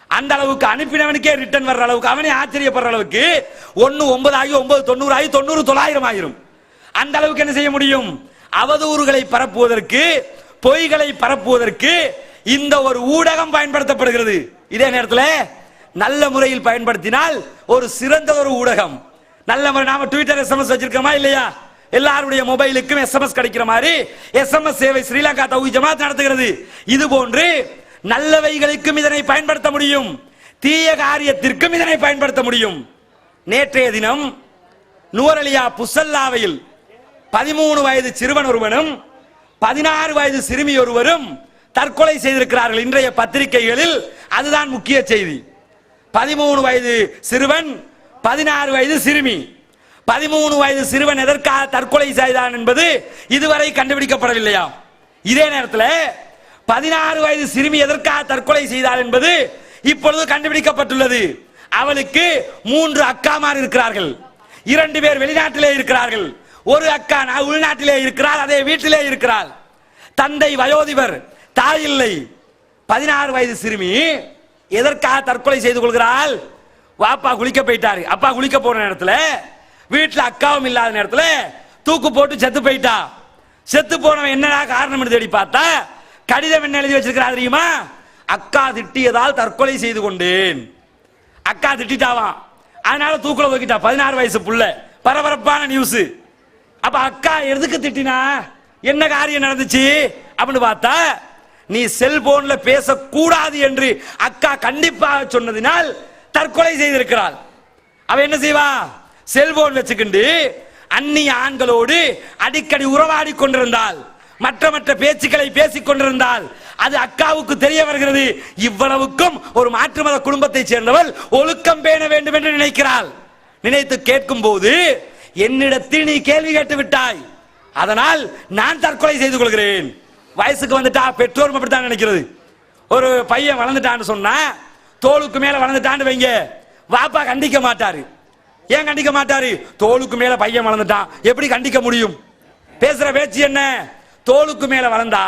அந்த அளவுக்கு அனுப்பினவனுக்கே ரிட்டர்ன் வர்ற அளவுக்கு, அவனே ஆச்சரியப்படுற அளவுக்கு 1 9 ஆகி 9 90 ஆகி 90 900 ஆயிரும். அந்த அளவுக்கு என்ன செய்ய முடியும்? அவதூறுகளை பரப்புவதற்கு, பொய்களை பரப்புவதற்கு இந்த ஒரு ஊடகம் பயன்படுத்தப்படுகிறது. இதே நேரத்தில் நல்ல முறையில் பயன்படுத்தினால் ஒரு சிறந்த ஒரு ஊடகம். நல்ல முறை நாம ட்விட்டர் எஸ்எம்எஸ் வச்சிருக்கோமா இல்லையா? எல்லாருடைய மொபைலுக்கும் எஸ்எம்எஸ் கிடைக்கிற மாதிரி எஸ்எம்எஸ் சேவை ஸ்ரீலங்கா தௌஹீத் ஜமாத் நடத்துகிறது. இது போன்று நல்லவைகளுக்கும் இதனை பயன்படுத்த முடியும், தீய காரியத்திற்கும் இதனை பயன்படுத்த முடியும். நேற்றைய தினம் நூரலியா புசல்லாவையில் 13 வயது சிறுவன் ஒருவனும் 16 வயது சிறுமி ஒருவரும் தற்கொலை செய்திருக்கிறார்கள். இன்றைய பத்திரிகைகளில் அதுதான் முக்கிய செய்தி. 13 வயது சிறுவன், 16 வயது சிறுமி. 13 வயது சிறுவன் எதற்காக தற்கொலை செய்தான் என்பது இதுவரை கண்டுபிடிக்கப்படவில்லையா? இதே நேரத்தில் 16 வயது சிறுமி எதற்காக தற்கொலை செய்தார் என்பது இப்பொழுது கண்டுபிடிக்கப்பட்டுள்ளது. அவளுக்கு 3 அக்காமார் இருக்கிறார்கள். 2 பேர் வெளிநாட்டிலே இருக்கிறார்கள். ஒரு அக்கா உள்நாட்டிலே இருக்கிறார், அதே வீட்டிலே இருக்கிறார். தந்தை வயோதிபர், தாய் இல்லை. 16 வயது சிறுமி எதற்காக தற்கொலை செய்து கொள்கிறாள்? வாப்பா குளிக்க போயிட்டாரு. அப்பா குளிக்க போற நேரத்தில் வீட்டில் அக்காவும் இல்லாத நேரத்தில் தூக்கு போட்டு செத்து போயிட்டா. செத்து போனவன் என்னடா காரணம் தேடி பார்த்தா, கடிதம் என்ன எழுதி வச்சிருக்கிறா தெரியுமா? அக்கா திட்டியதால் தற்கொலை செய்து கொண்டேன். அக்கா திட்டாவான், அதனால தூக்குல வைக்கிட்டா. 16 வயசு புள்ள. பரபரப்பான நியூஸ். அப்ப அக்கா எதுக்கு திட்டினா, என்ன காரியம் நடந்துச்சு அப்படின்னு பார்த்தா, நீ செல்போன்ல பேசக்கூடாது என்று அக்கா கண்டிப்பாக சொன்னதினால் தற்கொலை செய்திருக்கிறாள். அவ என்ன செய்வா? செல்போன் வச்சுக்கிண்டு அந்நிய ஆண்களோடு அடிக்கடி உறவாடி கொண்டிருந்தாள், மற்ற பேச்சுக்களை பேசிக் கொண்டிருந்தால் அது அக்காவுக்கு தெரிய வருகிறது. இவ்வளவுக்கும் ஒரு மாற்று மத குடும்பத்தை சேர்ந்தவள் ஒழுக்கம் பேண வேண்டும் என்று நினைக்கிறாள். நினைத்து கேட்கும் போது, என்னிடத்தில் நீ கேள்வி கேட்டு விட்டாய், அதனால் நான் தற்கொலை செய்து கொள்கிறேன். வயசுக்கு வந்துட்டா பெற்றோர் அப்படித்தான் நினைக்கிறது. ஒரு பையன் வளர்ந்துட்டான்னு சொன்னா, தோளுக்கு மேல வளர்ந்துட்டான்னு வைங்க, வாப்பா கண்டிக்க மாட்டாரு. ஏன் கண்டிக்க மாட்டாரு? தோளுக்கு மேல பையன் வளர்ந்துட்டான், எப்படி கண்டிக்க முடியும்? பேசுற பேச்சு என்ன? தோளுக்கு மேல வளர்ந்தா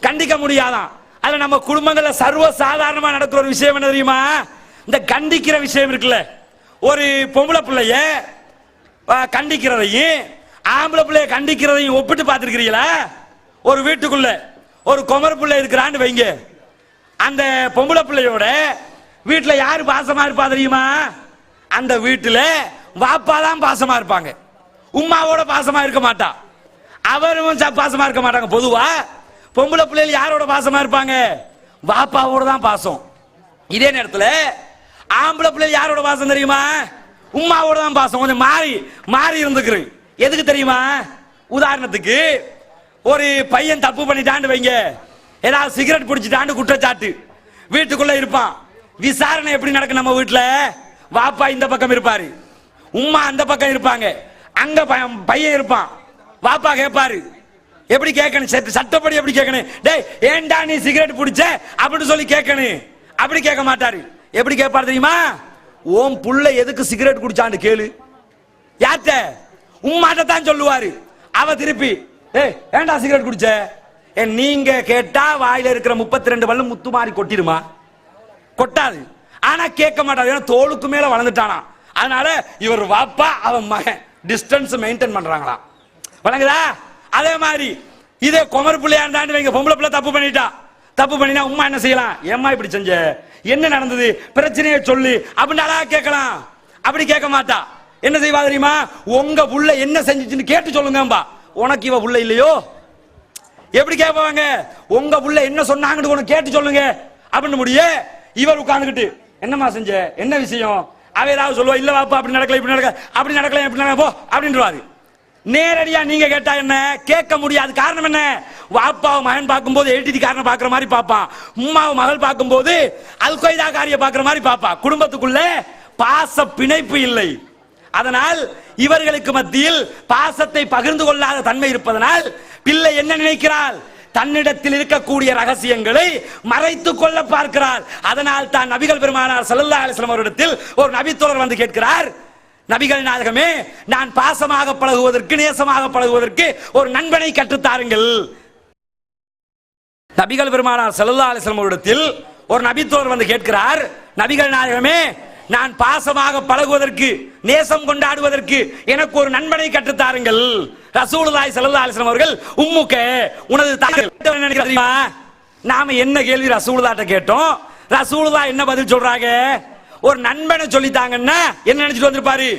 கண்டிக்க முடியாதான். அது நம்ம குடும்பங்கள்ல சர்வ சாதாரணமா நடக்கிற ஒரு விஷயம் என்ன தெரியுமா? இந்த கண்டிக்கிற விஷயம் இருக்குல்ல. ஒரு பொம்பளை பிள்ளைய கண்டிக்கிறதையும் ஆம்பளை பிள்ளைய கண்டிக்கிறதையும் ஒப்பிட்டு பார்த்திருக்கிறீங்களா? ஒரு வீட்டுக்குள்ள ஒரு குமர பிள்ளை இருக்கிறான்னு வைங்க, அந்த பொம்பளை பிள்ளையோட வீட்டுல யாரு பாசமா இருப்பா தெரியுமா? அந்த வீட்டுல வாப்பா தான் பாசமா இருப்பாங்க, உம்மாவோட பாசமா இருக்க மாட்டா. அவரும் பாசமா இருக்க மாட்டாங்க. பொதுவா பொம்பளை பிள்ளைகள் யாரோட பாசமா இருப்பாங்க? வாப்பாவோட தான் பாசம். இதே நேரத்தில் ஆம்பளை பிள்ளைகள் யாரோட பாசம் தெரியுமா? உம்மாவோட தான் பாசம். கொஞ்சம் மாறி இருந்துக்கிறேன். எதுக்கு தெரியுமா? உதாரணத்துக்கு ஒரு பையன் தப்பு பண்ணிட்டான்னு வைங்க, ஏதாவது சிகரெட் பிடிச்சிட்டான்னு குற்றச்சாட்டு, வீட்டுக்குள்ள இருப்பான். விசாரணை எப்படி நடக்கும்? நம்ம வீட்டுல வாப்பா இந்த பக்கம் இருப்பாரு, உம்மா அந்த பக்கம் இருப்பாங்க, அங்க பையன் இருப்பான். வாப்பா கேட்பாரு, எப்படி கேட்கணும்? சட்டப்படி எப்படி கேட்கணும்? டேய் ஏண்டா நீ சிகரெட் பிடிச்ச அப்படின்னு சொல்லி கேட்கணும். அப்படி கேட்க மாட்டாரு. எப்படி கேட்பாரு தெரியுமா? ஓம் புள்ள எதுக்கு சிகரெட் குடிச்சான்னு கேளு. யார்ட்ட? உம்மாட்ட தான் சொல்லுவாரு. அவ திருப்பி, ஏய் ஏண்டா சிகரெட் குடிச்ச? நீங்க கேட்டா வாயில இருக்கிற 32 பல்லு முத்து மாறி கொட்டிடுமா? கொட்டாது. ஆனா கேட்க மாட்டாரு, ஏன்னா தோளுக்கு மேல வளர்ந்துட்டானா. அதனால இவர் வாப்பா அவன் மகன் டிஸ்டன்ஸ் மெயின்டைன் பண்றாங்களா? வழங்குதா? அதே மாதிரி இதே குமர் பிள்ளையா இருந்தாண்டு வைங்க, பொம்பளை பிள்ளை தப்பு பண்ணிட்டா. தப்பு பண்ணினா உம்மா என்ன செய்யலாம்? ஏம்மா இப்படி செஞ்ச, என்ன நடந்தது, பிரச்சனையை சொல்லு அப்படின்னு அழகா கேட்கலாம். அப்படி கேட்க மாட்டா. என்ன செய்வா தெரியுமா? உங்க புள்ள என்ன செஞ்சுச்சுன்னு கேட்டு சொல்லுங்கம்பா. உனக்கு இவ புள்ள இல்லையோ? எப்படி கேட்பாங்க? உங்க புள்ள என்ன சொன்னாங்கன்னு உனக்கு கேட்டு சொல்லுங்க அப்படின்னு முடிய. இவர் உட்கார்ந்துக்கிட்டு என்னம்மா செஞ்ச, என்ன விஷயம்? அவ ஏதாவது சொல்லுவா, இல்ல வாப்பா அப்படி நடக்கல இப்படி நடக்க, அப்படி நடக்கல இப்படி நடக்க போ அப்படின்றாரு. நேரடியா நீங்க கேட்டா என்ன கேட்க முடியாது. காரணம் என்ன? வாப்பாவை மகன் பார்க்கும்போது எல்டிடி காரனை பார்க்குற மாதிரி பார்ப்பான், உம்மாவை மகள் பார்க்கும்போது அல் கொய்தா காரிய பார்க்குற மாதிரி பார்ப்பான். குடும்பத்துக்குள்ள பாச பிணைப்பு இல்லை. அதனால் இவர்களுக்கு மத்தியில் பாசத்தை பகிர்ந்து கொள்ளாத தன்மை இருப்பதனால் பிள்ளை என்ன நினைக்கிறாள்? தன்னிடத்தில் இருக்கக்கூடிய ரகசியங்களை மறைத்துக் கொள்ள பார்க்கிறாள். அதனால் தான் நபிகள் பெருமானார் ஸல்லல்லாஹு அலைஹி வஸல்லம் அவரிடத்தில் ஒரு நபித்தோழர் வந்து கேட்கிறார், நபிகள் நாயகமே, நான் பாசமாக பழகுவதற்கு, நேசமாக பழகுவதற்கு ஒரு நண்பனை கற்றுத்தாருங்கள். நபிகள் பெருமானார் ஸல்லல்லாஹு அலைஹி வஸல்லம் அவரிடத்தில் ஒரு நபித்தோழர் வந்து கேட்கிறார், நபிகள் நாயகமே, நான் பாசமாக பழகுவதற்கு, நேசம் கொண்டாடுவதற்கு எனக்கு ஒரு நண்பனை கற்றுத்தாருங்கள். ரசூலுல்லாஹி ஸல்லல்லாஹு அலைஹி வஸல்லம் அவர்கள், உம்முக்க, உனது தாய் தெரியுமா? நாம என்ன கேள்வி ரசூலுல்லாஹ்ட்ட கேட்டோம், ரசூலுல்லாஹ் என்ன பதில் சொல்றாங்க? ஒரு நண்பனை சொல்லித்தாங்கன்னா என்ன நினைச்சிட்டு வந்திருப்பாரு?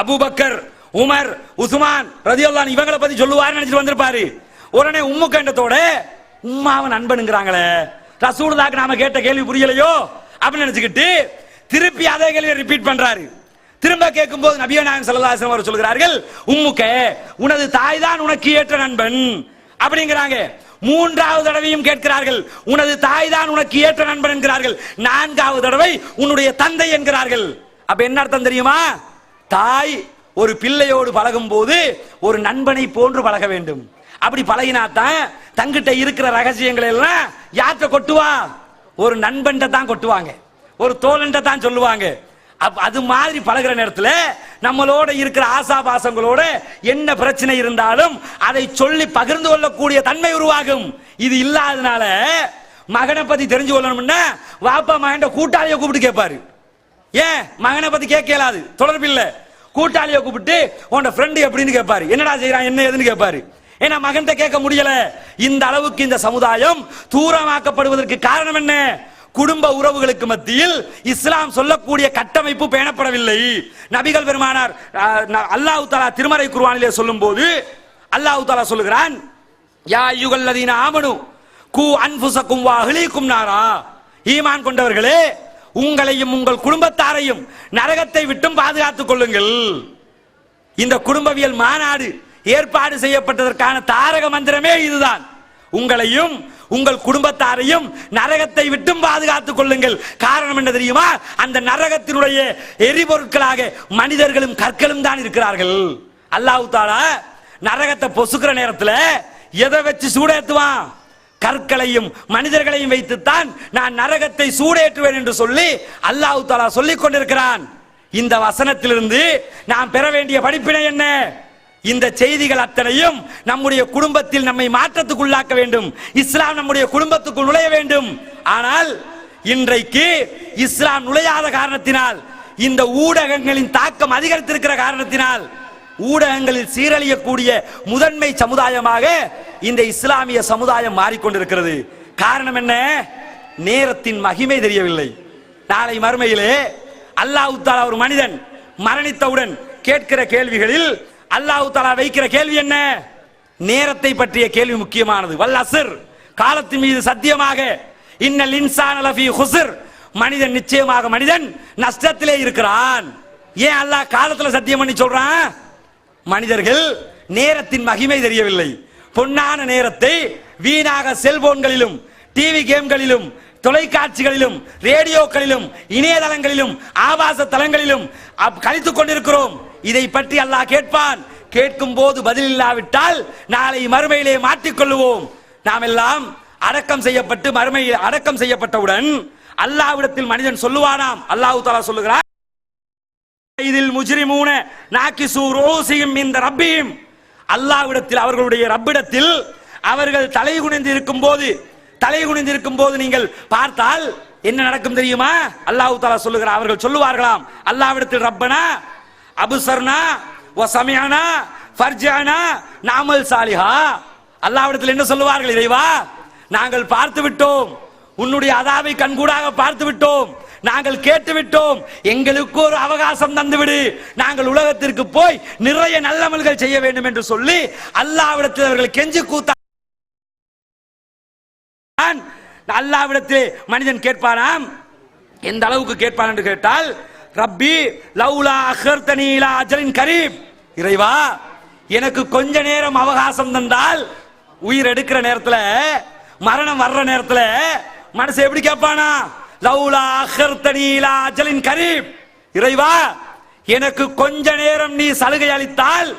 அபூபக்கர், உமர், உஸ்மான் ரலியல்லாஹு அன்ஹு இவங்களை பத்தி சொல்லுவாருன்னு நினைச்சிட்டு வந்திருப்பாரு. உடனே உம்முக்கண்டத்தோட உம்மாவை நண்பனுங்கிறாங்களே, ரசூலுல்லாஹ்க்கு நாம கேட்ட கேள்வி புரியலையோ அப்படின்னு நினைச்சுக்கிட்டு திருப்பி அதே கேள்வியை ரிப்பீட் பண்றாரு. திரும்ப கேட்கும் போது நபிகள் நாயகம் ஸல்லல்லாஹு அலைஹி வஸல்லம் சொல்கிறார்கள், உம்முக்க, உனது தாய் தான் உனக்கு ஏற்ற நண்பன் அப்படிங்கிறாங்க. மூன்றாவது தடவையும் கேட்கிறார்கள், உனது தாய் தான் உனக்கு ஏற்ற நண்பன் என்கிறார்கள். நான்காவது தடவை உன்னுடைய தந்தை என்கிறார்கள். அப்ப என்ன அர்த்தம் தெரியுமா? தாய் ஒரு பிள்ளையோடு பழகும் போது ஒரு நண்பனை போன்று பழக வேண்டும். அப்படி பழகினாத்தான் தங்கிட்ட இருக்கிற ரகசியங்களை எல்லாம் யார்கிட்ட கொட்டுவா? ஒரு நண்பன் தான் கொட்டுவாங்க, ஒரு தோழன் தான் சொல்லுவாங்க. அது மாதிரி பழகிற நேரத்தில் நம்மளோட இருக்கிற ஆசாபாசங்களோட என்ன பிரச்சனை இருந்தாலும் அதை சொல்லி பகிர்ந்து கொள்ளக்கூடிய தன்மை உருவாகும். இது இல்லாதனால மகனை பத்தி தெரிஞ்சு கொள்ளணும்னா வாப்பா மகன் கூட்டாளியை கூப்பிட்டு கேட்பாரு. ஏன் மகனை பத்தி கேட்க இயலாது, தொடர்பு இல்ல. கூட்டாளியை கூப்பிட்டு உன் ஃப்ரெண்டு எப்படின்னு கேட்பாரு, என்னடா செய்யறான் என்ன ஏதுன்னு கேட்பாரு. ஏன்னா மகன்கிட்ட கேட்க முடியல. இந்த அளவுக்கு இந்த சமுதாயம் தூரமாக்கப்படுவதற்கு காரணம் என்ன? குடும்ப உறவுகளுக்கு மத்தியில் இஸ்லாம் சொல்லக்கூடிய கட்டமைப்பு பேணப்படவில்லை. நபிகள் பெருமானார் அல்லாஹ் தஆலா திருமறை குர்ஆனிலே சொல்லும்போது அல்லாஹ் தஆலா சொல்லுகிறான், யா அய்யுஹல்லதீன ஆமனு கூ அன்ஃபுஸக்கும் வ அஹ்லீக்கும் நாரா, ஈமான் கொண்டவர்களே, உங்களையும் உங்கள் குடும்பத்தாரையும் நரகத்தை விட்டும் பாதுகாத்துக் கொள்ளுங்கள். இந்த குடும்பவியல் மாநாடு ஏற்பாடு செய்யப்பட்டதற்கான தாரக மந்திரமே இதுதான். உங்களையும் உங்கள் குடும்பத்தாரையும் நரகத்தை விட்டும் பாதுகாத்துக் கொள்ளுங்கள். காரணம் என்ன தெரியுமா? அந்த நரகத்தினுடைய எரிபொருட்களாக மனிதர்களும் கற்களும் தான் இருக்கிறார்கள். அல்லாஹ் தஆலா நரகத்தை பொசுக்கிற நேரத்தில் எதை வச்சு சூடேற்றுவான்? கற்களையும் மனிதர்களையும் வைத்துத்தான் நான் நரகத்தை சூடேற்றுவேன் என்று சொல்லி அல்லாஹ் தஆலா சொல்லிக் கொண்டிருக்கிறான். இந்த வசனத்திலிருந்து நாம் பெற வேண்டிய படிப்பினை என்ன? இந்த செய்திகள் அத்தனையும் நம்முடைய குடும்பத்தில் நம்மை மாற்றத்துக்குள்ளாக்க வேண்டும். இஸ்லாம் நம்முடைய குடும்பத்துக்குள் நுழைய வேண்டும். ஆனால் இன்றைக்கு இஸ்லாம் நுழையாத காரணத்தினால், இந்த ஊடகங்களின் தாக்கம் அதிகரித்திருக்கிற காரணத்தினால், ஊடகங்களில் சீரழியக்கூடிய முதன்மை சமுதாயமாக இந்த இஸ்லாமிய சமுதாயம் மாறிக்கொண்டிருக்கிறது. காரணம் என்ன? நேரத்தின் மகிமை தெரியவில்லை. நாளை மறுமையிலே அல்லாஹ் தஆலா ஒரு மனிதன் மரணித்தவுடன் கேட்கிற கேள்விகளில் அல்லாஹ் தஆலா வைக்கிற கேள்வி என்ன? நேரத்தை பற்றிய கேள்வி முக்கியமானது. வல் அஸ்ர், காலத்தின் மீது சத்தியமாக, இன்னல் இன்சான லஃபீ குஸ்ர், மனிதன் நிச்சயமாக மனிதன் நஷ்டத்திலே இருக்கிறான். ஏன் அல்லாஹ் காலத்துல சத்தியம் பண்ணி சொல்றான்? மனிதர்கள் நேரத்தின் மகிமை தெரியவில்லை. பொன்னான நேரத்தை வீணாக செல்போன்களிலும் டிவி கேம்களிலும் தொலைக்காட்சிகளிலும் ரேடியோக்களிலும் இணையதளங்களிலும் ஆபாச தளங்களிலும் கழித்துக் கொண்டிருக்கிறோம். இதை பற்றி அல்லாஹ் கேட்பான். கேட்கும் போது பதில் இல்லாவிட்டால் நாளை மறுமையிலே மாட்டிக்கொள்ளுவோம். நாம் எல்லாம் அடக்கம் செய்யப்பட்டு மறுமையில் அடக்கம் செய்யப்பட்டவுடன் அல்லாஹ்விடத்தில் மனிதன் சொல்லுவானாம். அல்லாஹ் தஆலா சொல்லுகிறார், இதில் முஜ்ரிமூன நாகிசு ரூஸிஹிம் மின் ரப்பிஹிம், அல்லாஹ்விடத்தில் அவர்களுடைய ரப்பிடத்தில் அவர்கள் தலைகுனிந்து இருக்கும் போது நீங்கள் பார்த்தால் என்ன நடக்கும் தெரியுமா? அல்லாஹ் தஆலா சொல்லுகிறார், அவர்கள் சொல்லுவார்களாம் அல்லாஹ்விடத்தில், ரப்பனா அபுசர்னா வ சமிஅனா ஃபர்ஜஅனா நஅமல் சாலிஹா. அல்லாஹ்விடத்தில் என்ன சொல்லுவார்கள்? இறைவா, நாங்கள் பார்த்து விட்டோம், உன்னுடைய அதாவை கண்கூடாக பார்த்து விட்டோம், நாங்கள் கேட்டு விட்டோம், எங்களுக்கு ஒரு அவகாசம் தந்துவிடு, நாங்கள் உலகத்திற்கு போய் நிறைய நல்லமல்கள் செய்ய வேண்டும் என்று சொல்லி அல்லாஹ்விடத்தில் அவர்கள் கெஞ்சி கூத்தான். அல்லாஹ்விடத்தில் மனிதன் கேட்பானாம். எந்த அளவுக்கு கேட்பான் என்று கேட்டால், ரப்பி லவுலா அஹர்தனி இலா அஜலின் கரீப், இறைவா, எனக்கு கொஞ்ச நேரம் அவகாசம் தந்தால், உயிர் எடுக்கிற நேரத்துல, மரணம் வர்ற நேரத்துல மனசு எப்படி கேட்பானா? லவுலா அஹர்தனி இலா அஜலின் கரீப், இறைவா எனக்கு கொஞ்ச நேரம் நீ சலுகை அளித்தால்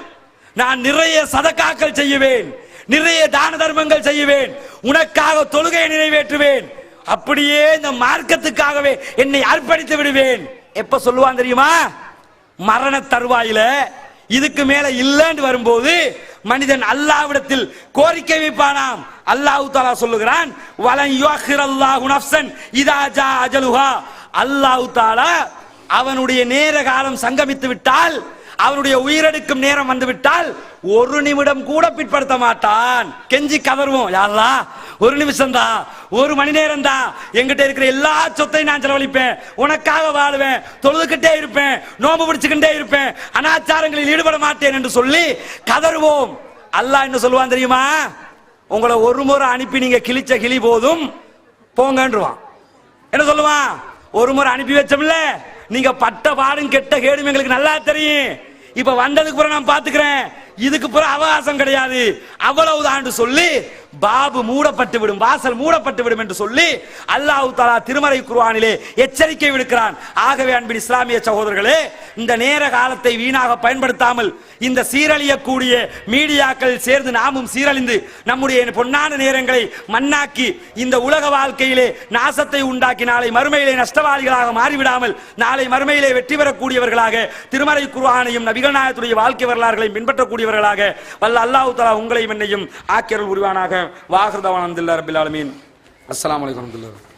நான் நிறைய சதகாக்கள் செய்வேன், நிறைய தான தர்மங்கள் செய்வேன், உனக்காக தொழுகையை நிறைவேற்றுவேன், அப்படியே இந்த மார்க்கத்துக்காகவே என்னை அர்ப்பணித்து விடுவேன். எப்ப சொல்லுவான் தெரியுமா? மரண தருவாயில. இதுக்கு மேல இல்லன்னு வரும்போது மனிதன் அல்லாஹ்விடத்தில் கோரிக்கை வைப்பானாம். அல்லாஹ் தஆலா சொல்லுகிறான், வலன் யுஅখিরல்லாஹு நஃப்ஸன் இதா ஜா அஜலுஹா. அல்லாஹ் தஆலா அவனுடைய நேர காலம் சங்கமித்து விட்டால், அவனுடைய உயிரெடுக்கும் நேரம் வந்து விட்டால் ஒரு நிமிடம் கூட பிற்படுத்த மாட்டான். கெஞ்சி கதறுவோம், யா அல்லாஹ் ஒரு நிமிஷம் தான், ஒரு மணி நேரம் தான், என்கிட்ட இருக்கிற எல்லா சொத்தையும் நான் செலவழிப்பேன், உனக்காக வாழுவேன், தொழுதுகிட்டே இருப்பேன், நோம்பு பிடிச்சுக்கிட்டே இருப்பேன், அனாச்சாரங்களில் ஈடுபட மாட்டேன் என்று சொல்லி கதறுவோம். அல்லாஹ் என்ன சொல்லுவான் தெரியுமா? உங்களை ஒரு முறை அனுப்பி நீங்க கிழிச்ச கிளி போதும் போங்கன்றுவான். என்ன சொல்லுவான்? ஒரு முறை அனுப்பி வச்சோம்ல, நீங்க பட்ட பாடும் கெட்ட கேடும் எங்களுக்கு நல்லா தெரியும், இப்ப வந்ததுக்கு பிறகு நான் பாத்துக்கிறேன், இதுக்கு பிறகு அவகாசம் கிடையாது, அவ்வளவுதான் சொல்லி பாபு மூடப்பட்டு விடும், வாசல் மூடப்பட்டு விடும் என்று சொல்லி அல்லாஹ் தஆலா திருமறை குர்ஆனிலே எச்சரிக்கை விடுக்கிறான். ஆகவே அன்பின் இஸ்லாமிய சகோதரர்களே, இந்த நேர காலத்தை வீணாக பயன்படுத்தாமல் இந்த சீரழியக்கூடிய மீடியாக்கள் சேர்ந்து நாமும் சீரழிந்து நம்முடைய பொன்னான நேரங்களை மண்ணாக்கி இந்த உலக வாழ்க்கையிலே நாசத்தை உண்டாக்கி நாளை மறுமையிலே நஷ்டவாளிகளாக மாறிவிடாமல் நாளை மறுமையிலே வெற்றி பெறக்கூடியவர்களாக திருமறை குர்ஆனையும் நபிகள் நாயகத்துடைய வாழ்க்கை வரலாறுகளையும் பின்பற்றக்கூடியவர்களாக வல்ல அல்லாஹ் தஆலா உங்களையும் என்னையும் ஆக்கியருள் புரிவானாக. வாஹிர் தஅவானா அல்ஹம்துலில்லாஹி ரப்பில் ஆலமீன். அஸ்ஸலாமு அலைக்கும் வரஹ்மத்துல்லாஹி.